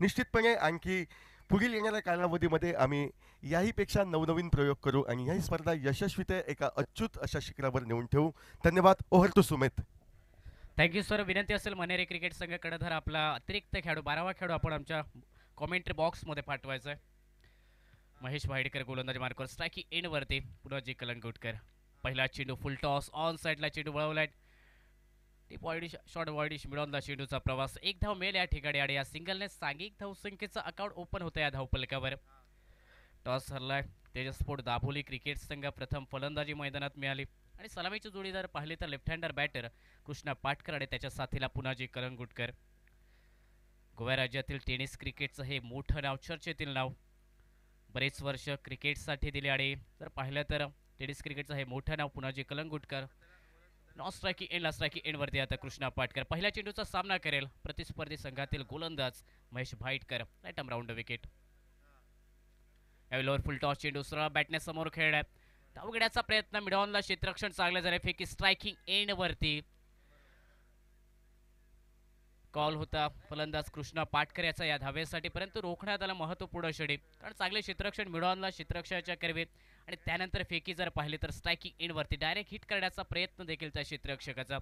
निश्चितपणे आणखी पुढील येणाऱ्या कालावधीमध्ये आम्ही याहीपेक्षा नवनवीन प्रयोग करू आणि ही स्पर्धा यशस्वीते एका अच्युत अशा शिखरावर नेऊन ठेवू. धन्यवाद. Over to Sumit. Thank you sir. विनंती असेल मनेरे क्रिकेट संघ कडधार आपला अतिरिक्त खेळाडू 12वा खेळाडू आपण आमच्या कॉमेंट्री बॉक्समध्ये पाठवायचा आहे. महेश भाईडकर गोलंदाजी मार्कवर स्ट्रायकिंग एंडवरती पुन्हा कलंगुटकर. पहिला चेंडू फुल टॉस ऑन साईडला चेंडू वळवलाय. टीप वाईडिश शॉर्ट वाईडिश मिळवला चेंडूचा प्रवास एक धाव मिळेल या ठिकाणी आणि या सिंगलने सांघिक धावसंख्येचं अकाउंट ओपन होतं या धावपलकावर. टॉस हरलाय तेजस्फोट दाभोली क्रिकेट संघ प्रथम फलंदाजी मैदानात मिळाली आणि सलामीचे जोडीदार पाहिले तर left hander batter Krishna Patkar आणि त्याच्या साथीला पुन्हा कलंगुटकर. गोवा राज्यातील टेनिस क्रिकेटचं हे मोठं नाव, चर्चेतील नाव. बरेच वर्ष क्रिकेटसाठी दिले आणि जर पाहिलं तर टेनिस क्रिकेटचं हे मोठं नाव पुन्हा कलंगुटकर. नॉन स्ट्रायकिंग एंडला स्ट्रायकिंग एंडवरती आता कृष्णा पाटकर पहिल्या चेंडूचा सामना करेल प्रतिस्पर्धी संघातील गोलंदाज Mahesh Bhaitkar. Right arm round wicket. यावेळी लोअर फुल टॉस चेंडू सरळ बॅटने समोर खेळलाय. धाव घेण्याचा प्रयत्न मिडॉनला क्षेत्ररक्षण चांगलं झालं फेकी स्ट्रायकिंग एंडवरती. कॉल होता फलंदाज कृष्णा पाटकर याचा या धावेसाठी, परंतु रोखण्यात आला महत्त्वपूर्ण षडी कारण चांगले क्षेत्ररक्षण मिडॉनला क्षेत्ररक्षणाच्या करवेत आणि त्यानंतर फेकी जर पाहिली तर स्ट्रायकिंग एंडवरती डायरेक्ट हिट करण्याचा प्रयत्न देखील त्या क्षेत्ररक्षकाचा.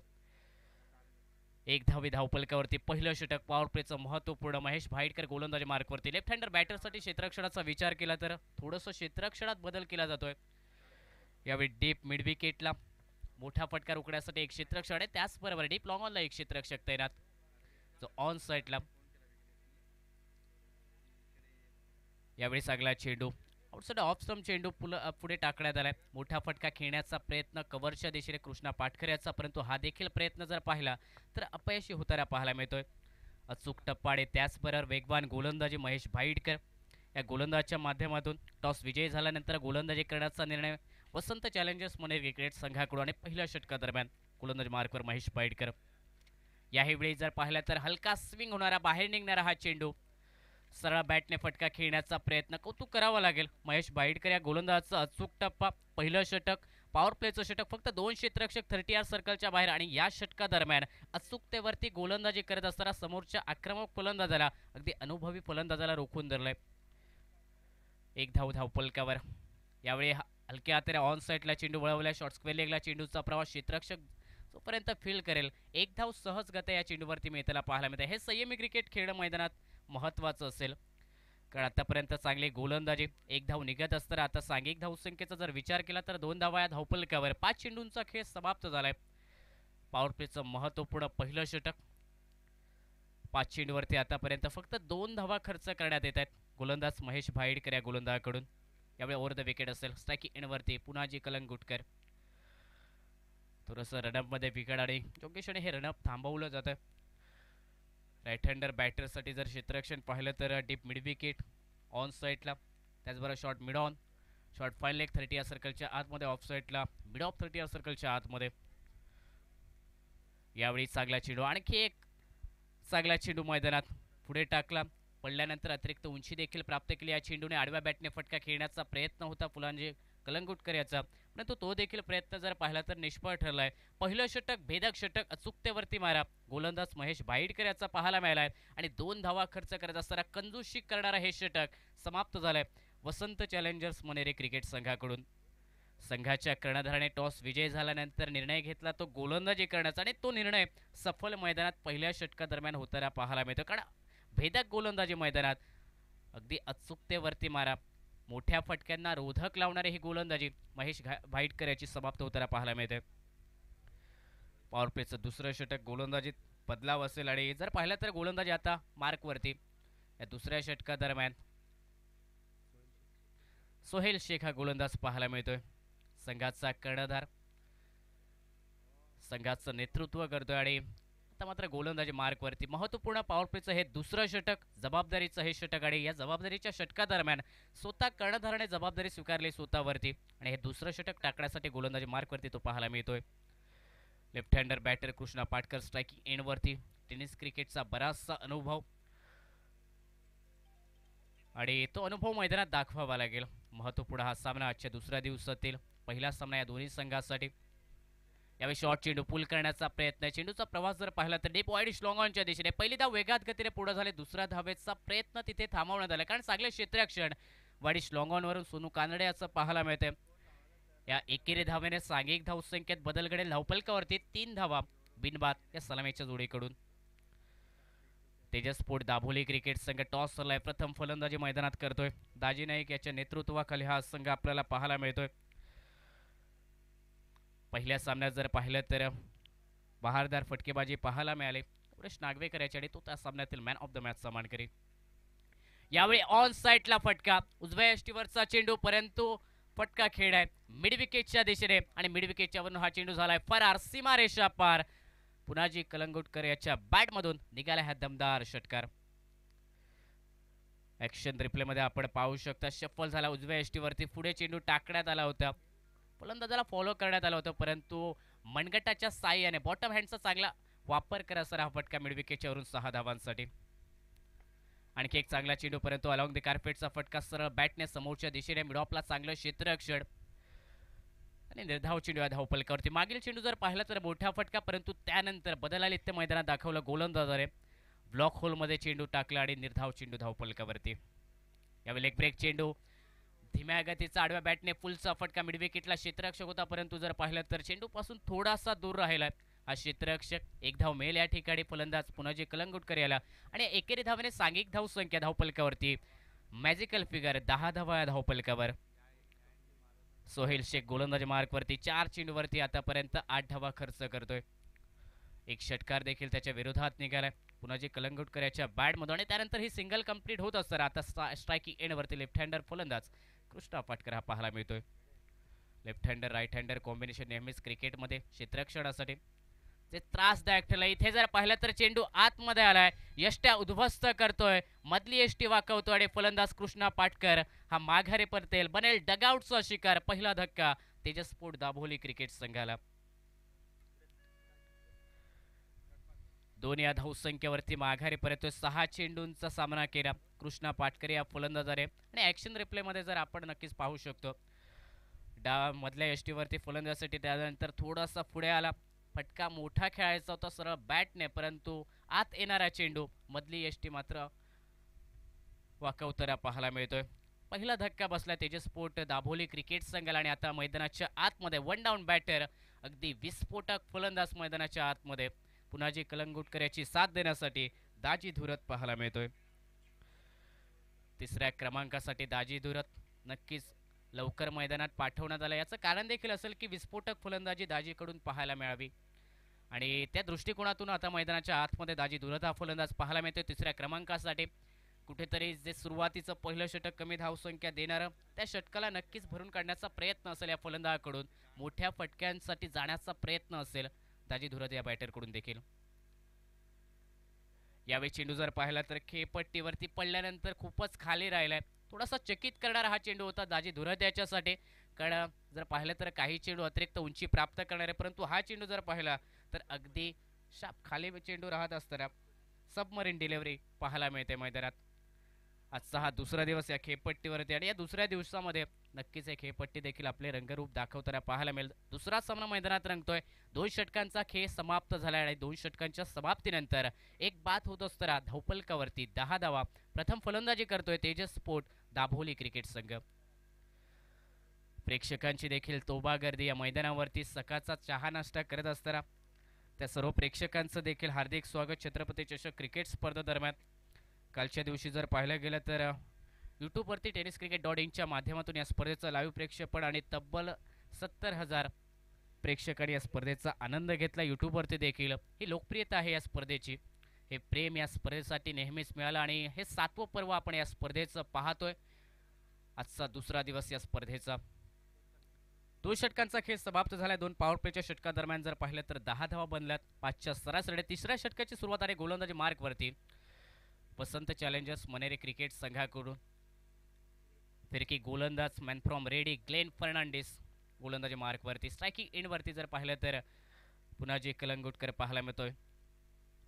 एक धावे धावपलकावरती पहिलं षटक पॉवर प्लेचं महत्त्वपूर्ण. महेश भाईटकर गोलंदाजी मार्कवरती. लेफ्ट हँडर बॅटरसाठी क्षेत्ररक्षणाचा विचार केला तर थोडंसं क्षेत्ररक्षणात बदल केला जातोय. यावेळी डीप मिड विकेटला मोठा फटका रोखण्यासाठी एक क्षेत्ररक्षण आहे, त्याचबरोबर डीप लॉंग ऑनला एक क्षेत्ररक्षक तैनात जो ऑन साईडला. यावेळी चांगला चेंडू आउटसाइड ऑफ स्टंप चेंडू पुढे टाकण्यात आलाय. मोठा फटका खेळण्याचा प्रयत्न कव्हरच्या दिशेने कृष्णा पाटकर याचा, परंतु हा देखील प्रयत्न जर पाहिला तर अपयशी होताना पाहायला मिळतोय. अचूक टप्पाडे त्याचबरोबर वेगवान गोलंदाजी महेश भाईटकर या गोलंदाजच्या माध्यमातून टॉस विजयी झाल्यानंतर गोलंदाजी करण्याचा निर्णय वसंत चॅलेंजर्स मनेर क्रिकेट संघाकडून आणि पहिल्या षटकादरम्यान गोलंदाजी मार्कवर महेश भाईटकर. याही वेळी जर पाहिलं तर हलका स्विंग होणारा बाहेर निघणारा हा चेंडू सरळ बॅटने फटका खेळण्याचा प्रयत्न कौतुक करावा लागेल महेश भाईटकर या गोलंदाजाचा. अचूक टप्पा पहिलं षटक पॉवर प्लेचं षटक फक्त 2 क्षेत्ररक्षक 30 सर्कलच्या बाहेर आणि या षटकादरम्यान अचूकतेवरती गोलंदाजी करत असताना समोरच्या आक्रमक फलंदाजाला अगदी अनुभवी फलंदाजाला रोखून धरलंय. एक धाव धावपलकावर. यावेळी हलक्या हाताने ऑन साईडला चेंडू वळवला. शॉर्ट स्क्वेअर लेगला चेंडूचा प्रवास क्षेत्ररक्षक जोपर्यंत फील करेल एक धाव सहज गती या चेंडूवरती मिळताना पाहायला मिळते. हे संयमी क्रिकेट खेळणं मैदानात महत्त्वाचं असेल कारण आतापर्यंत चांगली गोलंदाजी एक धाव निघत असताना आता सांघिक धावसंख्येचा जर विचार केला तर 2 धावा या धावपलकावर. 5 चेंडूंचा खेळ समाप्त झालाय. पॉवर प्लेचं महत्त्वपूर्ण पहिलं षटक. 5 चेंडूवरती आतापर्यंत फक्त 2 धावा खर्च करण्यात येत आहेत गोलंदाज महेश भाईडकर या गोलंदाजाकडून. यावेळी ओव्हर द विकेट असेल स्ट्रायकिंग एंडवरती पुन्हा कलंगुटकर. थोडंसं रनअपमध्ये विकेट आणि योग्य क्षणी हे रनअप थांबवलं जातं. राईट हँडर बॅटरसाठी जर क्षेत्ररक्षण पाहिलं तर डीप मिड विकेट ऑन साईडला, त्याचबरोबर short mid on, short fine leg 30 या सर्कलच्या आतमध्ये, ऑफ साईडला मिड ऑफ 30 या सर्कलच्या आतमध्ये. यावेळी चांगला चेंडू, आणखी एक चांगला चेंडू मैदानात पुढे टाकला. पडल्यानंतर अतिरिक्त उंची देखील प्राप्त केली या चेंडूने. आडव्या बॅटने फटका खेळण्याचा प्रयत्न होता फुलांजे कलंगुटकर याचा, परंतु तो देखील प्रयत्न जर पाहिला तर निष्फळ ठरलाय. पहिलं षटक भेदक षटक अचूकतेवरती मारा गोलंदाज महेश भाईटकर याचा पाहायला मिळालाय आणि 2 धावा खर्च करत असताना कंजूशी करणारा हे षटक समाप्त झालंय वसंत चॅलेंजर्स मनेरे क्रिकेट संघाकडून. संघाच्या कर्णधाराने टॉस विजय झाल्यानंतर निर्णय घेतला तो गोलंदाजी करण्याचा आणि तो निर्णय सफल मैदानात पहिल्या षटकादरम्यान होताना पाहायला मिळतो कारण भेदक गोलंदाजी मैदानात अगदी अचूकतेवरती मारा मोठ्या फटक्यांना रोधक लावणारे ही गोलंदाजी महेश भाईटकर याची समाप्त होताना पाहायला मिळते. पॉवर प्लेचं दुसरं षटक गोलंदाजीत बदलाव असेल आणि जर पाहिलं तर गोलंदाजी आता मार्कवरती. या दुसऱ्या षटकादरम्यान सोहेल शेख हा गोलंदाज पाहायला मिळतोय. संघाचा कर्णधार संघाचं नेतृत्व करतोय आणि आता मात्र गोलंदाजी मार्कवरती. महत्त्वपूर्ण पॉवर प्लेचं हे दुसरं षटक जबाबदारीचं हे षटक आणि या जबाबदारीच्या षटकादरम्यान स्वतः कर्णधाराने जबाबदारी स्वीकारली स्वतःवरती आणि हे दुसरं षटक टाकण्यासाठी गोलंदाजी मार्कवरती तो पाहायला मिळतोय. Left hander batter Krishna Patkar striking एंडवरती. टेनिस क्रिकेटचा बराचसा अनुभव आणि तो अनुभव मैदानात दाखवावा लागेल. महत्त्वपूर्ण हा सामना आजच्या दुसऱ्या दिवसातील पहिला सामना या दोन्ही संघासाठी. यावेळी शॉर्ट चेंडू पुल करण्याचा प्रयत्न. चेंडूचा प्रवास जर पाहिला तर डीप वाईड लॉंग ऑनच्या दिशेने पहिली धाव वेगात गतीने पुढे झाले. दुसऱ्या धावेचा प्रयत्न तिथे थांबवण्यात आला कारण चांगले क्षेत्ररक्षण वाईडिश लॉंग ऑनवरून सोनू कानडे याचं पाहायला मिळते. या एकेरी धावेने सांघिक धावसंख्येत बदल घडेल. धावपलकावरती 3 धावा बिनबाद या सलामीच्या जोडीकडून. तेजस स्पोर्ट दाभोली क्रिकेट संघ टॉस सरलाय. प्रथम फलंदाजी मैदानात करतोय. दाजी नाईक याच्या नेतृत्वाखाली हा संघ आपल्याला पाहायला मिळतोय. पहिल्या सामन्यात जर पाहिलं तर बहारदार फटकेबाजी पाहायला मिळाली. सुरेश नागवेकर याच्याकडे तो त्या सामन्यातील मॅन ऑफ द मॅचचा मानकरी. यावेळी ऑन साईडला फटका. उजव्या यष्टीवरचा चेंडू परंतु फटका खेळ आहे मिड विकेटच्या दिशेने आणि मिड विकेटच्या वरून हा चेंडू झालाय फरार. सीमारेषा पार. पुनाजी कलंगुटकर याच्या बॅटमधून निघाला हा दमदार षटकार. ऍक्शन रिप्ले मध्ये आपण पाहू शकता शफल झाला. उजव्या यष्टीवरती पुढे चेंडू टाकण्यात आला होता. फलंदाजाला फॉलो करण्यात आलं होतं परंतु मनगटाच्या साह्याने बॉटम हँडचा चांगला वापर करा सर हा फटका मिड विकेटच्या वरून 6 धावांसाठी. आणखी एक चांगला चेंडू परंतु अलॉंग द कार्पेटचा फटका सरळ बॅटने समोरच्या दिशेने मिडॉपला चांगलं क्षेत्ररक्षण आणि निर्धाव चेंडू या धावपलकावरती. मागील चेंडू जर पाहिला तर मोठा फटका परंतु त्यानंतर बदलालित्य मैदानात दाखवलं गोलंदाजाने. ब्लॉक होलमध्ये चेंडू टाकला आणि निर्धाव चेंडू धावपलकावरती. यावेळी लेग ब्रेक चेंडू धीम्या गतीचा आडव्या बॅटने फुलचा फटका. मिड विकेटला क्षेत्ररक्षक होता परंतु जर पाहिलं तर चेंडू पासून थोडासा दूर राहिला. हा क्षेत्ररक्षक एक धाव मेल या ठिकाणी. फलंदाज पुनाजी कलंगुटकर याला आणि एकेरी धावेने सांघिक धाव संख्या धावपलकावरती मॅजिकल फिगर 10 धावा या धावपलकावर. सोहेल शेख गोलंदाजी मार्कवरती 4 चेंडूवरती आतापर्यंत 8 धावा खर्च करतोय. एक षटकार देखील त्याच्या विरोधात निघालाय पुनाजी कलंगुटकर याच्या बॅटमधून आणि त्यानंतर ही सिंगल कंप्लीट होत असतं. आता स्ट्रायकिंग एंडवरती लेफ्ट हँडर फलंदाज कृष्णा पाटकर हा पाहायला मिळतोय. Left hander right hander combination नेहमीच क्रिकेटमध्ये क्षेत्ररक्षणासाठी जे त्रासदायक ठरलं. इथे जर पाहिलं तर चेंडू आतमध्ये आलाय. यष्ट्या उद्ध्वस्त करतोय. मधली यष्टी वाकवतोय आणि फलंदाज कृष्णा पाटकर हा माघारी परतेल. बनेल डगआउटचा शिकार. पहिला धक्का तेजस स्पोर्ट दाभोली क्रिकेट संघाला. 2 या धावसंख्येवरती माघारी परतोय. 6 चेंडूंचा सामना केला कृष्णा पाटकर या फलंदाजाने आणि ऍक्शन रिप्ले मध्ये जर आपण नक्कीच पाहू शकतो मधल्या यष्टीवरती फलंदाजासाठी त्यानंतर थोडासा पुढे आला. फटका मोठा खेळायचा होता सरळ बॅटने परंतु आत येणारा चेंडू मधली यष्टी मात्र वाकवताना पाहायला मिळतोय. पहिला धक्का बसला तेजस स्पोर्ट दाभोली क्रिकेट संघाला आणि आता मैदानाच्या आतमध्ये 1 डाऊन बॅटर अगदी विस्फोटक फलंदाज मैदानाच्या आतमध्ये पुनाजी कलंगुटकर याची साथ देण्यासाठी दाजी धुरत पाहायला मिळतोय. तिसऱ्या क्रमांकासाठी दाजी धुरत नक्कीच लवकर मैदानात पाठवण्यात आलं. याचं कारण देखील असेल की विस्फोटक फलंदाजी दाजीकडून पाहायला मिळावी आणि त्या दृष्टिकोनातून आता मैदानाच्या आतमध्ये दाजी धुरत हा फलंदाज पाहायला मिळतोय. तिसऱ्या क्रमांकासाठी कुठेतरी जे सुरुवातीचं पहिलं षटक कमी धावसंख्या देणारं त्या षटकाला नक्कीच भरून काढण्याचा प्रयत्न असेल या फलंदाजाकडून. मोठ्या फटक्यांसाठी जाण्याचा प्रयत्न असेल दाजी धुरत या बॅटरकडून देखील. यावेळी चेंडू जर पाहिला तर खेळपट्टीवरती पडल्यानंतर खूपच खाली राहिलाय. थोडासा चकित करणारा हा चेंडू होता दाजी धुरत याच्यासाठी कारण जर पाहिलं तर काही चेंडू अतिरिक्त उंची प्राप्त करणारे परंतु हा चेंडू जर पाहिला तर अगदी शाप खाली चेंडू राहत असताना सबमरीन डिलिव्हरी पाहायला मिळते मैदानात. आजचा हा दुसरा दिवस या खेळपट्टीवरती आणि या दुसऱ्या दिवसामध्ये नक्कीच एक खेळपट्टी देखील आपले रंगरूप दाखवताना पाहायला मिळेल. दुसरा सामना मैदानात रंगतोय. 2 षटकांचा खेळ समाप्त झाला आणि 2 षटकांच्या समाप्तीनंतर एक बाद होत असताना धावपलकावरती 10 धावा प्रथम फलंदाजी करतोय तेजस स्पोर्ट दाभोली क्रिकेट संघ. प्रेक्षकांची देखील तोबा गर्दी या मैदानावरती सकाळचा चहा नाश्ता करत असताना त्या सर्व प्रेक्षकांचं देखील हार्दिक स्वागत छत्रपती चषक क्रिकेट स्पर्धा दरम्यान. कालच्या दिवशी जर पाहायला गेलं तर यूट्यूबवरती tenniscricket.in माध्यमातून या स्पर्धेचं लाईव्ह प्रेक्षेपण आणि तब्बल 70,000 प्रेक्षकांनी या स्पर्धेचा आनंद घेतला. यूट्यूबवरती देखील ही लोकप्रियता आहे या स्पर्धेची. हे प्रेम या स्पर्धेसाठी नेहमीच मिळालं आणि हे 7वं पर्व आपण या स्पर्धेचं पाहतोय. आजचा दुसरा दिवस या स्पर्धेचा. 2 षटकांचा खेळ समाप्त झाला. 2 पॉवर प्लेच्या षटकादरम्यान जर पाहिलं तर 10 धावा बनल्यात 5च्या सरासरी. तिसऱ्या षटकाची सुरुवात आहे गोलंदाजी मार्कवरती वसंत चॅलेंजर्स मनेरे क्रिकेट संघाकडून. फिरकी गोलंदाज मॅन फ्रॉम रेडी ग्लेन फर्नांडिस गोलंदाजी मार्कवरती. स्ट्रायकिंग एंडवरती जर पाहिलं तर पुनाजी कलंगुटकर पाहायला मिळतोय.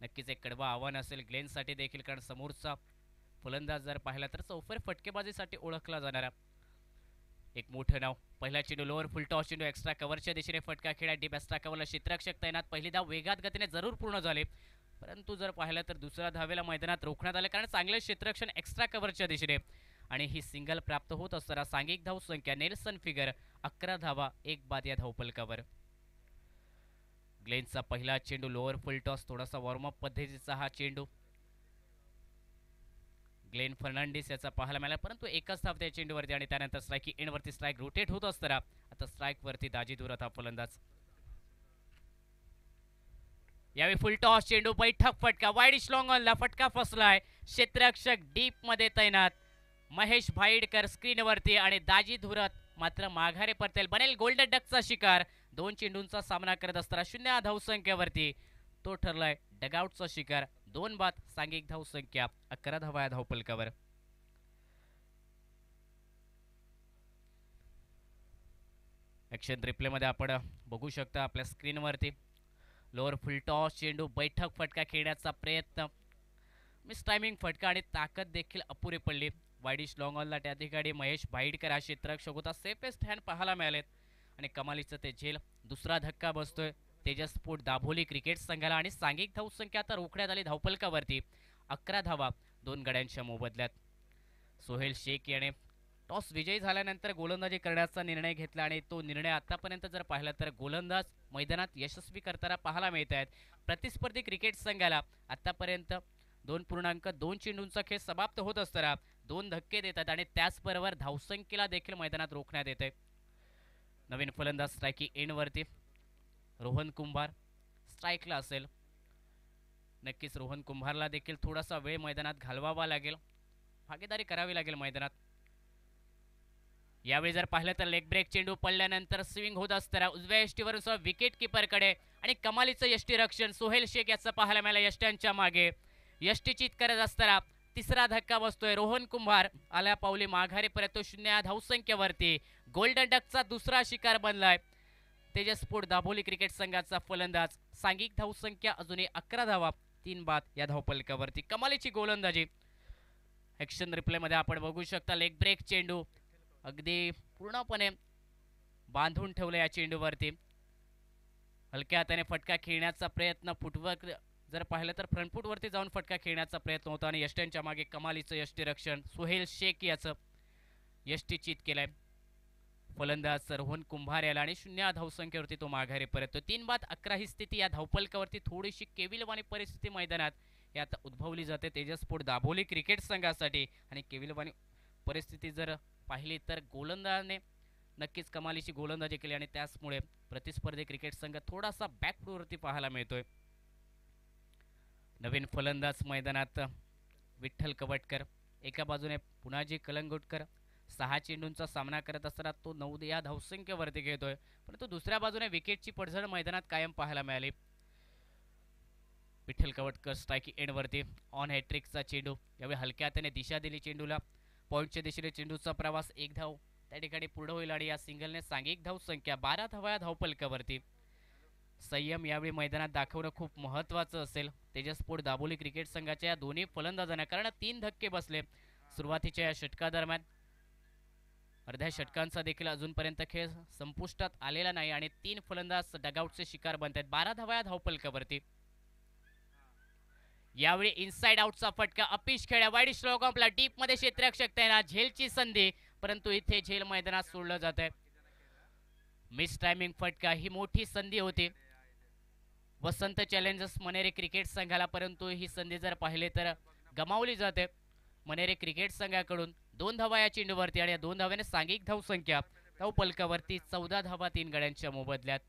नक्कीच एक कडवा आव्हान असेल ग्लेनसाठी देखील कारण समोरचा फलंदाज जर पाहिला तर चौफेर फटकेबाजीसाठी ओळखला जाणारा एक मोठं नाव. पहिला चेंडू लोअर फुल टॉस चेंडू एक्स्ट्रा कव्हरच्या दिशेने फटका खेळा डीप एक्स्ट्रा कव्हरला क्षेत्ररक्षक तैनात. पहिली धाव वेगात गतीने जरूर पूर्ण झाली, परंतु जर पाहिलं तर दुसऱ्या धावेला मैदानात रोखण्यात आले कारण चांगले क्षेत्ररक्षण एक्स्ट्रा कव्हरच्या दिशेने आणि ही सिंगल प्राप्त होत असताना सांघिक धाव संख्या नेल्सन फिगर 11 धावा 1 बाद या धावपलकावर. ग्लेनचा पहिला चेंडू लोअर फुल टॉस थोडासा वॉर्मअप पद्धतीचा हा चेंडू ग्लेन फर्नांडिस याचा पाहायला मिळाला, परंतु एकच धाव त्या चेंडूवरती आणि त्यानंतर स्ट्राईक एंडवरती स्ट्राईक रोटेट होत असताना आता स्ट्राईक वरती दाजी दुरात हा फलंदाज. यावेळी फुल टॉस चेंडू बैठक फटका वाईडिश लॉंग ऑनला फटका फसलाय. क्षेत्ररक्षक डीप मध्ये तैनात महेश भाईडकर स्क्रीनवरती आणि दाजी धुरत मात्र माघारे परतेल. बनेल गोल्डन डकचा शिकार. 2 चेंडूंचा सामना करत असताना 0 धावसंख्येवरती तो ठरलाय डगआउटचा शिकार. 2 बाद सांघिक धावसंख्या 11 धावा या धावपलकावर. ऍक्शन रिप्ले मध्ये आपण बघू शकता आपल्या स्क्रीनवरती लोअर फुल टॉस चेंडू बैठक फटका खेळण्याचा प्रयत्न. मिस टायमिंग फटका आणि ताकद देखील अपुरी पडली. वाईडिश लॉंग ऑनला त्या ठिकाणी महेश भाईडकर हा क्षेत्ररक्षक होता. सेफेस्ट हँड पाहायला मिळालेत आणि कमालीचं ते झेल. दुसरा धक्का बसतोय तेजस स्पोर्ट दाभोली क्रिकेट संघाला आणि सांघिक धावसंख्या आता रोखण्यात आली धावपलकावरती 11 धावा 2 गड्यांच्या मोबदल्यात. सोहेल शेख याने टॉस विजयी झाल्यानंतर गोलंदाजी करण्याचा निर्णय घेतला आणि तो निर्णय आतापर्यंत जर पाहिला तर गोलंदाज मैदानात यशस्वी करताना पाहायला मिळत आहेत. प्रतिस्पर्धी क्रिकेट संघाला आतापर्यंत 2.2 चेंडूंचा खेळ समाप्त होत असताना 2 धक्के देतात आणि त्याचबरोबर धावसंख्येला देखील मैदानात रोखण्यात येते. नवीन फलंदाज स्ट्राईकी एंडवरती रोहन कुंभार स्ट्राईकला असेल. नक्कीच रोहन कुंभारला देखील थोडासा वेळ मैदानात घालवावा लागेल, भागीदारी करावी लागेल मैदानात. यावेळी जर पाहिलं तर लेग ब्रेक चेंडू पडल्यानंतर स्विंग होत असताना उजव्या यष्टीवरून विकेट किपरकडे आणि कमालीचं यष्टीरक्षण सोहेल शेख याचं पाहायला मिळालं. यष्ट्यांच्या मागे यष्टीचित करत असताना तिसरा धक्का बसतोय. रोहन कुंभार आल्या पावली माघारी परत 0 धावसंख्येवरती गोल्डन डकचा दुसरा शिकार बनलाय. तेजस स्पोर्ट दाभोली क्रिकेट संघाचा फलंदाज. सांघिक धावसंख्या अजूनही 11 धावा 3 बाद या धावपलकावरती. कमालीची गोलंदाजी. ऍक्शन रिप्ले मध्ये आपण बघू शकता लेग ब्रेक चेंडू अगदी पूर्णपणे बांधून ठेवलं या चेंडूवरती. हलक्या हाताने फटका खेळण्याचा प्रयत्न फुटवर्क जर पाहिलं तर फ्रंट फुटवरती जाऊन फटका खेळण्याचा प्रयत्न होता आणि यष्ट्यांच्या मागे कमालीचं यष्टीरक्षण सोहेल शेख याचं यष्टीचित केलंय. फलंदाज रोहन कुंभार याला आणि 0 धावसंख्येवरती तो माघारी परततो. 3 बाद 11 ही स्थिती या धावपलकावरती. थोडीशी केविलवाणी परिस्थिती मैदानात ही आता उद्भवली जाते तेजस स्पोर्ट दाभोली क्रिकेट संघासाठी आणि केविलवाणी परिस्थिती जर पाहिली तर गोलंदाजाने नक्कीच कमालीची गोलंदाजी केली आणि त्याचमुळे प्रतिस्पर्धी क्रिकेट संघ थोडासा बॅकफुटवरती पाहायला मिळतोय. नवीन फलंदाज मैदानात विठ्ठल कवटकर. एका बाजूने पुनाजी कलंगुटकर 6 चेंडूंचा सामना करत असताना तो 9 या धावसंख्येवरती घेतोय, परंतु दुसऱ्या बाजूने विकेटची पडझड मैदानात कायम पाहायला मिळाली. विठ्ठल कवटकर स्ट्राईक एंडवरती ऑन हॅट्रिकचा चेंडू. यावेळी हलक्या हाताने दिशा दिली चेंडूला. पॉईंटच्या दिशेने चेंडूचा प्रवास 1 धाव त्या ठिकाणी पुढे होईल आणि या सिंगलने सांघिक धावसंख्या 12 धावा या धावपलकावरती. संयम यावेळी मैदानात दाखवणं खूप महत्त्वाचं असेल तेजस स्पोर्ट दाभोली क्रिकेट संघाच्या या दोन्ही फलंदाजांना, कारण 3 धक्के बसले सुरुवातीच्या या षटकादरम्यान. अर्ध्या षटकांचा देखील अजूनपर्यंत खेळ संपुष्टात आलेला नाही आणि 3 फलंदाज डगआउटचे शिकार बनत आहेत. 12 धावा या धावपलकावरती. यावेळी इनसाइड आउटचा फटका अपिश खेळ्या वाईड स्ट्रोक आपला डीप मध्ये क्षेत्ररक्षक तैनात. झेलची संधी, परंतु इथे झेल मैदानात सोडलं जात आहे. मिस टायमिंग फटका ही मोठी संधी होती वसंत चॅलेंजर्स मनेरे क्रिकेट संघाला, परंतु ही संधी जर पाहिले तर गमावली जाते मनेरे क्रिकेट संघाकडून. 2 धावा या चेंडूवरती आणि या 2 धाव्याने सांघिक धावसंख्या धावपलकावरती 14 धावा 3 गड्यांच्या मोबदल्यात.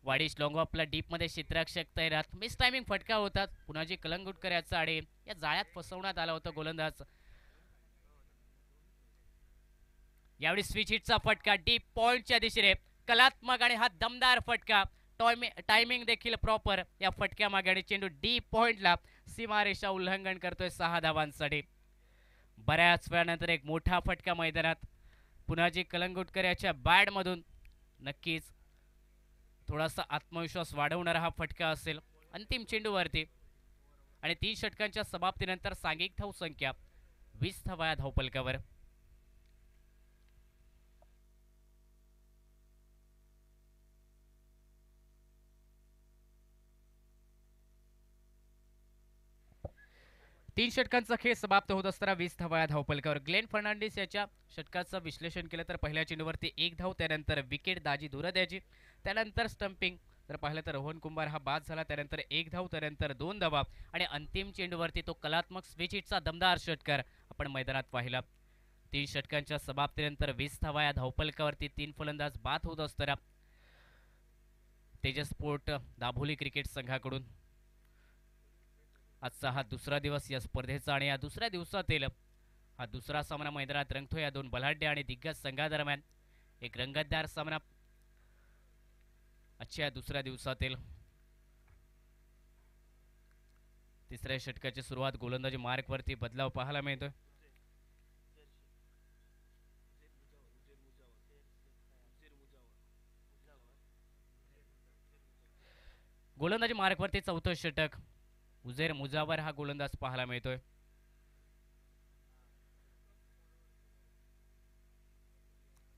वाडीश लॉंगॉपला डीप मध्ये क्षेत्ररक्षक तैनात. मिस टायमिंग फटका होतात पुनाजी कलंगुटकर याचा आणि या जाळ्यात फसवण्यात आला होता गोलंदाज. यावेळी स्विच हिटचा फटका डीप पॉइंटच्या दिशेने कलात्मक आणि हा दमदार फटका. टायमिंग देखील प्रॉपर या फटक्या मागे आणि चेंडू डीप पॉइंटला सीमारेषा उल्लंघन करतोय 6 धावांसाठी. बऱ्याच वेळानंतर एक मोठा फटका मैदानात पुनाजी कलंगुटकर याच्या बॅट मधून. नक्कीच थोडासा आत्मविश्वास वाढवणारा हा फटका असेल. अंतिम चेंडूवरती आणि 3 षटकांच्या समाप्तीनंतर सांघिक धावसंख्या 20 धावा या धावफलकावर. तीन षटकांचा खेळ समाप्त होत असताना 20 धावा या धावफलकावर. ग्लेन फर्नांडिस याच्या षटकाचं विश्लेषण केलं तर पहिल्या चेंडूवरती 1 धाव, त्यानंतर विकेट दाजी दुराद्याची, त्यानंतर स्टंपिंग तर पाहिलं तर रोहन कुंभार हा बाद झाला, त्यानंतर 1 धाव, त्यानंतर 2 धावा आणि अंतिम चेंडूवरती तो कलात्मक स्विच हिटचा दमदार षटकार आपण मैदानात पाहिला. 3 षटकांच्या समाप्तीनंतर 20 धावा या धावफलकावरती 3 फलंदाज बाद होत असताना तेजस स्पोर्ट दाभोली क्रिकेट संघाकडून आजचा हा दुसरा दिवस या स्पर्धेचा आणि या दुसऱ्या दिवसातील हा दुसरा सामना मैदानात रंगतो. या दोन बलाढ्य आणि दिग्गज संघादरम्यान एक रंगतदार सामना आजच्या दुसऱ्या दिवसातील. तिसऱ्या षटकाची सुरुवात गोलंदाजी मार्कवरती बदलाव पाहायला मिळतोय. गोलंदाजी मार्कवरती चौथं षटक उझेर मुजावर हा गोलंदाज पाहायला मिळतोय.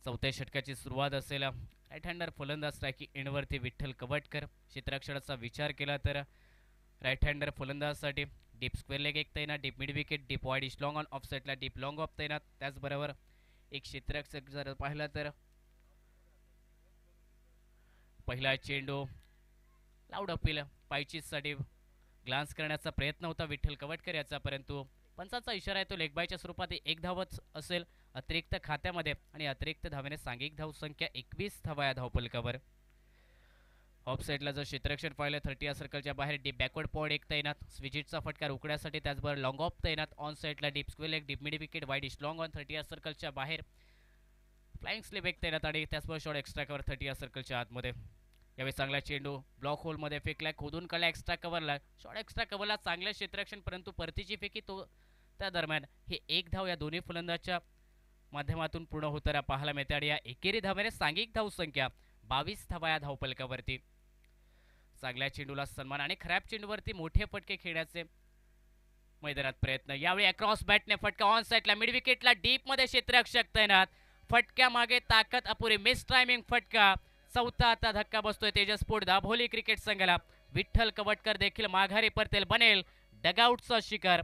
चौथ्या षटकाची सुरुवात असेल राईट हँडर फलंदाज स्ट्रायकिंग एंडवरती विठ्ठल कवटकर. क्षेत्ररक्षणाचा विचार केला तर राईट हँडर फलंदाजसाठी डीप स्क्वेअर लेग एक तैनात, deep mid wicket, deep wide ish long on off साईडला डीप लॉंग ऑफ तैनात. त्याचबरोबर एक क्षेत्ररक्षक जर पाहिला तर पहिला चेंडू लाऊड अपील पायचीसाठी ग्लान्स करण्याचा प्रयत्न होता विठ्ठल कवटकर याचा, परंतु पंचाचा इशारा आहे तो लेगबायच्या स्वरूपात 1 धावच असेल अतिरिक्त खात्यामध्ये आणि अतिरिक्त धावेने सांघिक धावसंख्या 21 धावा या धावफलकावर. ऑफ साईडला जर क्षेत्ररक्षण पाहिलं 30 या सर्कलच्या बाहेर डीप बॅकवर्ड पॉइंट एक तैनात, स्विचिटचा फटकार उकड्यासाठी, त्याचबरोबर लॉंग ऑफ तैनात. ऑन साईडला deep square leg, deep mid wicket, wide ish long on 30 या सर्कलच्या बाहेर, फ्लाइंग स्लिप एक तैनात आणि त्याचबरोबर शॉर्ट एक्स्ट्रा कव्हर 30 या सर्कलच्या आतमध्ये. यावेळी चांगला चेंडू ब्लॉक होलमध्ये फेकला, खोदून काढला एक्स्ट्रा कव्हरला, शॉर्ट एक्स्ट्रा कव्हरला चांगलं क्षेत्ररक्षण, परंतु परतीची फेकी तो त्या दरम्यान हे 1 धाव या दोन्ही फलंदाजच्या माध्यमातून पूर्ण होताना पाहायला मिळते आणि या एकेरी धावेने सांघिक धावसंख्या 22 धावा या धावफलकावरती. चांगल्या चेंडूला सन्मान आणि खराब चेंडूवरती मोठे फटके खेळण्याचे मैदानात प्रयत्न. यावेळी अक्रॉस बॅटने फटका ऑन साईडला मिड विकेटला डीप मध्ये क्षेत्ररक्षक तैनात, फटक्या मागे ताकद अपुरी, मिस टायमिंग फटका. चौथा आता धक्का बसतोय तेजस स्पोर्ट दाभोली क्रिकेट संघाला. विठ्ठल कवटकर देखील माघारी परतेल, बनेल डगआउटचा शिकार.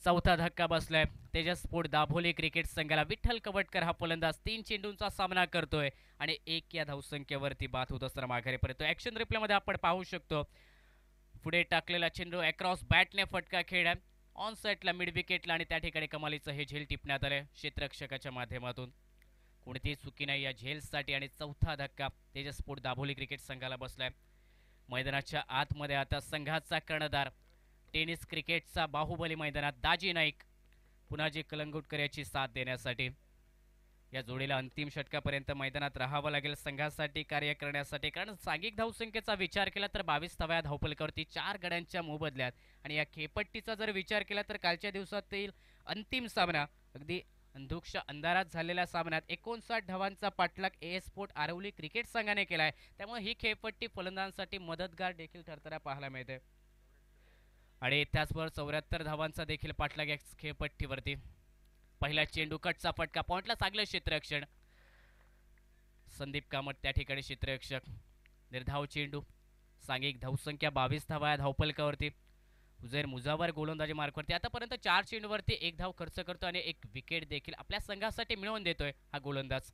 चौथा धक्का बसलाय तेजस स्पोर्ट दाभोली क्रिकेट संघाला. विठ्ठल कवटकर हा फलंदाज 3 चेंडूंचा सामना करतोय आणि 1 या धावसंख्येवरती बाद होत असताना माघारी परतोय. ऍक्शन रिप्ले मध्ये आपण पाहू शकतो पुढे टाकलेला चेंडू अक्रॉस बॅटने फटका खेळला ऑन साईडला मिड विकेटला आणि त्या ठिकाणी कमालीचं हे झेल टिपण्यात आलंय क्षेत्ररक्षकाच्या माध्यमातून. कोणतीही चुकी नाही या झेल्ससाठी आणि चौथा धक्का तेजस स्पोर्ट दाभोली क्रिकेट संघाला बसलाय. मैदानाच्या आतमध्ये आता संघाचा कर्णधार टेनिस क्रिकेटचा बाहुबली मैदानात दाजी नाईक पुन्हा जे कलंगुटकर याची साथ देण्यासाठी. या जोडीला अंतिम षटकापर्यंत मैदानात राहावं लागेल संघासाठी कार्य करण्यासाठी, कारण सांघिक धावसंख्येचा विचार केला तर 22 धावा धावफलकावरती 4 गड्यांच्या मोबदल्यात आणि या खेळपट्टीचा जर विचार केला तर कालच्या दिवसातील अंतिम सामना अगदी अंधुकशा अंधारात झालेल्या सामन्यात 59 धावांचा पाठलाग एएस स्पोर्ट आरवली क्रिकेट संघाने केलाय. त्यामुळे ही खेळपट्टी फलंदाजांसाठी मदतगार देखील ठरताना पाहायला मिळते आणि त्याचबरोबर 74 धावांचा देखील पाठलाग या खेळपट्टीवरती. पहिला चेंडू कटचा फटका पॉइंटला चांगलं क्षेत्ररक्षण, संदीप कामत त्या ठिकाणी क्षेत्ररक्षक. निर्धाव चेंडू सांघिक धावसंख्या 22 धावा या धावफलकावरती. उझैर मुजावर गोलंदाजी मार्कवरती आतापर्यंत 4 चेंडूवरती 1 धाव खर्च करतो आणि 1 विकेट देखील आपल्या संघासाठी मिळवून देतोय हा गोलंदाज.